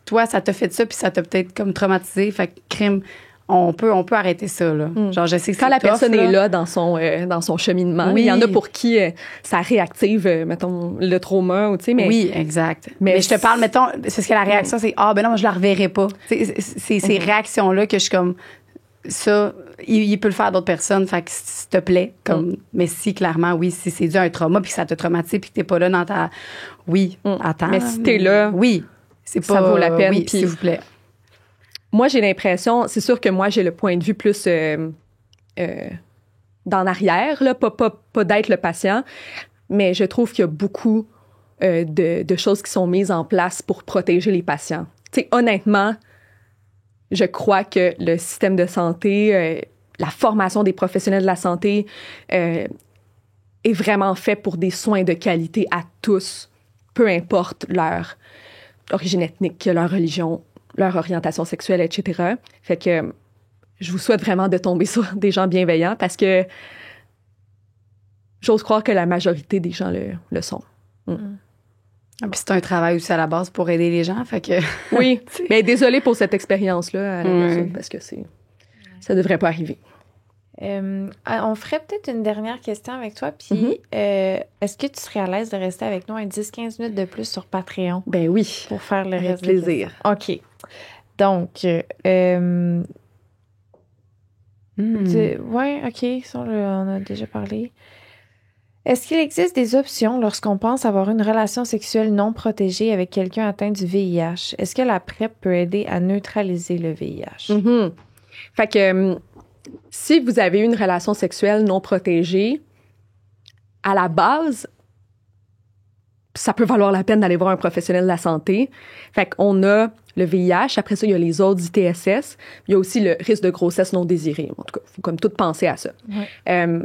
toi, ça t'a fait ça, puis ça t'a peut-être comme traumatisé. Fait que crime... On peut arrêter ça, là. Genre, je sais que quand la personne est là dans son cheminement, oui. Il y en a pour qui ça réactive, mettons, le trauma, ou tu sais, mais... Oui, exact. Mais je te parle, mettons, c'est parce que la réaction, c'est « Ah, ben non, moi, je la reverrai pas. » C'est ces réactions-là que je suis comme... Ça, il peut le faire à d'autres personnes, fait que s'il te plaît, comme... Mais si, clairement, oui, si c'est dû à un trauma, puis que ça t'a traumatisé, puis que t'es pas là dans ta... Oui, attends. Mais si t'es là... Oui, c'est pas... Ça vaut la peine, oui, puis... s'il vous plaît. Moi, j'ai l'impression, c'est sûr que moi, j'ai le point de vue plus d'en arrière, là, pas d'être le patient, mais je trouve qu'il y a beaucoup de choses qui sont mises en place pour protéger les patients. Tu sais, honnêtement, je crois que le système de santé, la formation des professionnels de la santé est vraiment fait pour des soins de qualité à tous, peu importe leur origine ethnique, leur religion, leur orientation sexuelle, etc. Fait que je vous souhaite vraiment de tomber sur des gens bienveillants parce que j'ose croire que la majorité des gens le sont. Puis c'est un travail aussi à la base pour aider les gens, fait que... Oui, mais désolée pour cette expérience-là à la personne parce que ça devrait pas arriver. On ferait peut-être une dernière question avec toi. Puis, est-ce que tu serais à l'aise de rester avec nous un 10-15 minutes de plus sur Patreon? Ben oui. Pour faire le Avec reste plaisir. OK. Donc, ouais, OK. Ça, on a déjà parlé. Est-ce qu'il existe des options lorsqu'on pense avoir une relation sexuelle non protégée avec quelqu'un atteint du VIH? Est-ce que la PrEP peut aider à neutraliser le VIH? Fait que si vous avez une relation sexuelle non protégée, à la base, ça peut valoir la peine d'aller voir un professionnel de la santé. Fait qu'on a le VIH, après ça, il y a les autres ITSS, il y a aussi le risque de grossesse non désirée. En tout cas, il faut comme tout penser à ça. Ouais.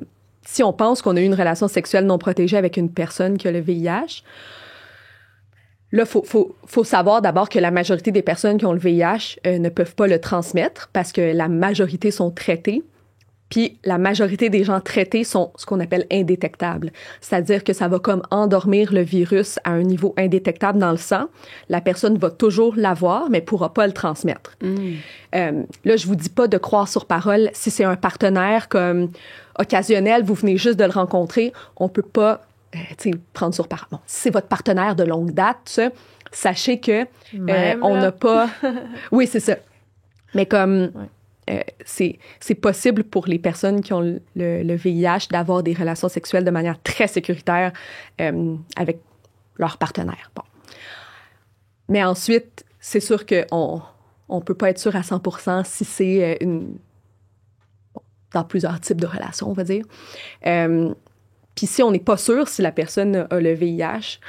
Si on pense qu'on a eu une relation sexuelle non protégée avec une personne qui a le VIH, là, faut savoir d'abord que la majorité des personnes qui ont le VIH ne peuvent pas le transmettre parce que la majorité sont traitées. Puis la majorité des gens traités sont ce qu'on appelle indétectables. C'est-à-dire que ça va comme endormir le virus à un niveau indétectable dans le sang. La personne va toujours l'avoir, mais pourra pas le transmettre. Là, je vous dis pas de croire sur parole. Si c'est un partenaire comme occasionnel, vous venez juste de le rencontrer, on peut pas prendre sur parole. Bon, si c'est votre partenaire de longue date, sachez que on n'a pas... Oui, c'est ça. Mais comme... c'est possible pour les personnes qui ont le VIH d'avoir des relations sexuelles de manière très sécuritaire avec leur partenaire. Bon. Mais ensuite, c'est sûr qu'on ne peut pas être sûr à 100% si c'est dans plusieurs types de relations, on va dire. Puis si on n'est pas sûr si la personne a le VIH,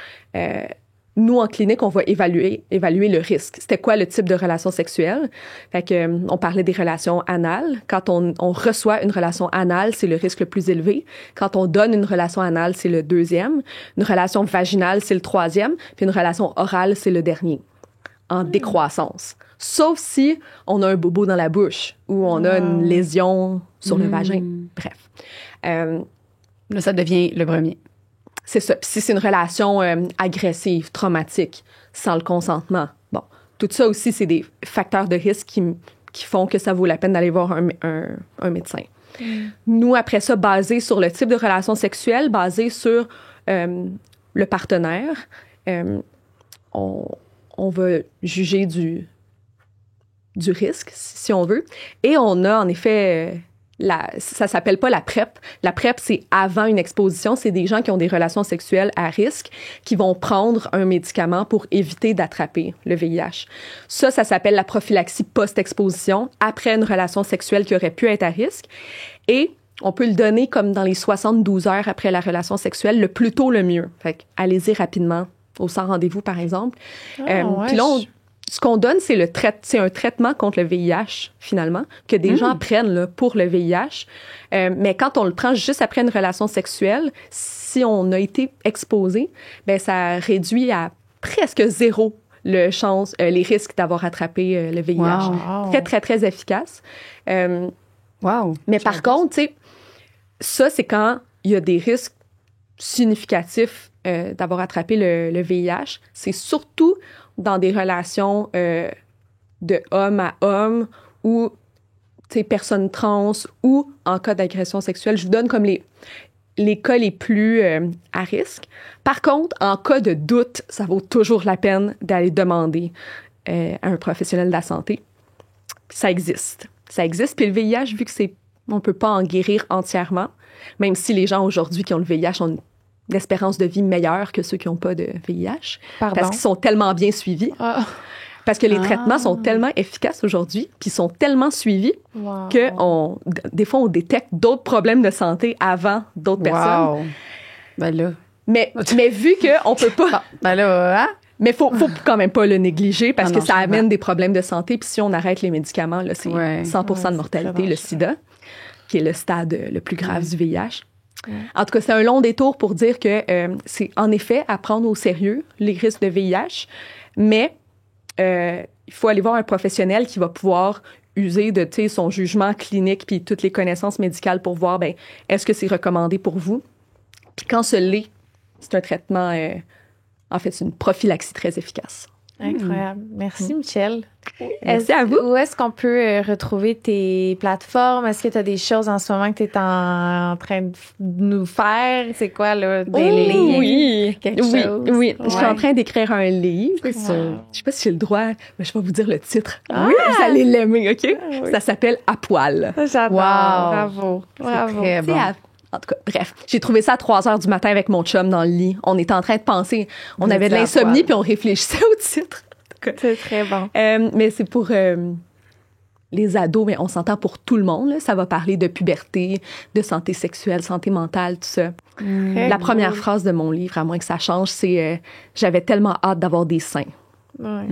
nous, en clinique, on va évaluer le risque. C'était quoi le type de relation sexuelle? Fait que, on parlait des relations anales. Quand on reçoit une relation anale, c'est le risque le plus élevé. Quand on donne une relation anale, c'est le deuxième. Une relation vaginale, c'est le troisième. Puis une relation orale, c'est le dernier, en décroissance. Sauf si on a un bobo dans la bouche ou on a une lésion sur le vagin. Bref. Là, ça devient le premier. C'est ça. Puis si c'est une relation agressive, traumatique, sans le consentement, bon, tout ça aussi, c'est des facteurs de risque qui font que ça vaut la peine d'aller voir un médecin. Nous, après ça, basé sur le type de relation sexuelle, basé sur le partenaire, on va juger du risque, si on veut. Et on a, en effet... ça s'appelle pas la PrEP. La PrEP, c'est avant une exposition. C'est des gens qui ont des relations sexuelles à risque qui vont prendre un médicament pour éviter d'attraper le VIH. Ça s'appelle la prophylaxie post-exposition, après une relation sexuelle qui aurait pu être à risque. Et on peut le donner comme dans les 72 heures après la relation sexuelle, le plus tôt le mieux. Fait que allez-y rapidement, au sans rendez-vous, par exemple. Puis là, ce qu'on donne, c'est un traitement contre le VIH, finalement, que des gens prennent là, pour le VIH. Mais quand on le prend juste après une relation sexuelle, si on a été exposé, ben ça réduit à presque zéro les risques d'avoir attrapé le VIH. Wow. Très, très, très efficace. Mais par contre, tu sais, ça, c'est quand il y a des risques significatifs d'avoir attrapé le VIH. C'est surtout dans des relations de homme à homme ou personnes trans ou en cas d'agression sexuelle. Je vous donne comme les cas les plus à risque. Par contre, en cas de doute, ça vaut toujours la peine d'aller demander à un professionnel de la santé. Ça existe. Ça existe. Puis le VIH, vu que on peut pas en guérir entièrement, même si les gens aujourd'hui qui ont le VIH ont une espérance de vie meilleure que ceux qui n'ont pas de VIH. Pardon? Parce qu'ils sont tellement bien suivis. Parce que les traitements sont tellement efficaces aujourd'hui, puis sont tellement suivis que des fois, on détecte d'autres problèmes de santé avant d'autres personnes. Ben là. Mais vu qu'on peut pas... Ben là, hein? Mais faut quand même pas le négliger parce que ça amène des problèmes de santé. Puis si on arrête les médicaments, là, c'est 100% de mortalité, le sida, qui est le stade le plus grave du VIH. En tout cas, c'est un long détour pour dire que c'est en effet à prendre au sérieux les risques de VIH, mais il faut aller voir un professionnel qui va pouvoir user de son jugement clinique puis toutes les connaissances médicales pour voir est-ce que c'est recommandé pour vous. Puis quand ce l'est, c'est un traitement, en fait, c'est une prophylaxie très efficace. Incroyable. Merci, Michel. Merci à vous. Où est-ce qu'on peut retrouver tes plateformes? Est-ce que tu as des choses en ce moment que tu es en train de nous faire? C'est quoi, là? Des liens? Oui. Quelque chose? Oui. Je suis Ouais. en train d'écrire un livre. Wow. Je sais pas si j'ai le droit, mais je vais vous dire le titre. Ah! Oui, vous allez l'aimer, OK? oui. Ça s'appelle À poil. J'adore. Wow. Bravo. C'est Bravo. très bon. En tout cas, bref, j'ai trouvé ça à 3h du matin avec mon chum dans le lit. On était en train de penser. On Vous avait de étiez à l'insomnie poil. puis on réfléchissait au titre. C'est très bon. Mais c'est pour les ados, mais on s'entend pour tout le monde. Là. Ça va parler de puberté, de santé sexuelle, santé mentale, tout ça. Très La première cool. phrase de mon livre, à moins que ça change, c'est j'avais tellement hâte d'avoir des seins. Ouais.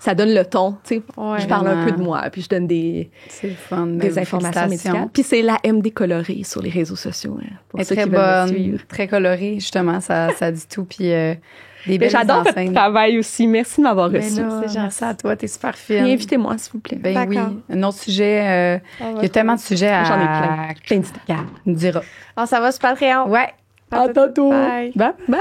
Ça donne le ton, tu sais. Ouais. Je parle un Vraiment. peu de moi, puis je donne des C'est le fun. informations Félicitations. médicales. Puis c'est la MD colorée sur les réseaux sociaux. Hein, pour Elle est ceux très qui veulent me bonne, suivre. très colorée, justement. Ça dit tout. Puis des Mais belles j'adore votre enseignes. travail aussi. Merci de m'avoir Ben reçu. là, C'est merci gentil. à toi, t'es super fine. Et invitez-moi, s'il vous plaît. Ben oui. D'accord. Un autre sujet. Il y a tellement de sujets à. J'en ai plein. Plein d'idées. Regarde, on nous dira. On s'en va sur Patreon. Ouais. À tantôt. Bye. Bye. Bye.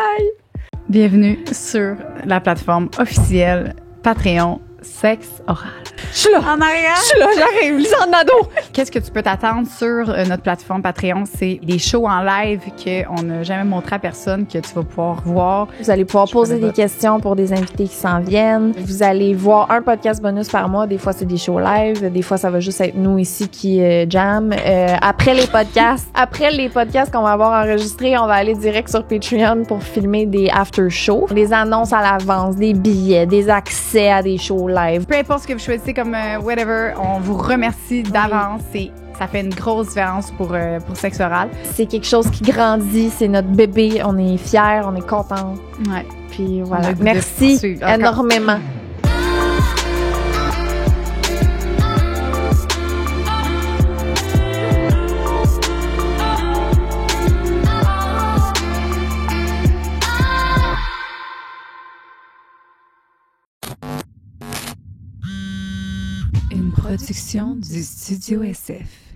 Bienvenue sur la plateforme officielle Patreon Sexe Oral. Je suis là. En arrière. Je suis là, j'arrive. Lisande Nadeau. Qu'est-ce que tu peux t'attendre sur notre plateforme Patreon? C'est des shows en live qu'on n'a jamais montré à personne, que tu vas pouvoir voir. Vous allez pouvoir poser connais des pas. questions pour des invités qui s'en viennent. Vous allez voir un podcast bonus par mois. Des fois, c'est des shows live. Des fois, ça va juste être nous ici qui jam. Après les podcasts qu'on va avoir enregistrés, on va aller direct sur Patreon pour filmer des after shows, des annonces à l'avance, des billets, des accès à des shows live. Peu importe ce que vous choisissez comme whatever, on vous remercie d'avance. Ça fait une grosse différence pour Sexe Oral. C'est quelque chose qui grandit. C'est notre bébé. On est fiers, on est contents. Ouais. Puis On a voilà. le goût de Merci poursuivre. Encore. énormément. Une production du Studio SF.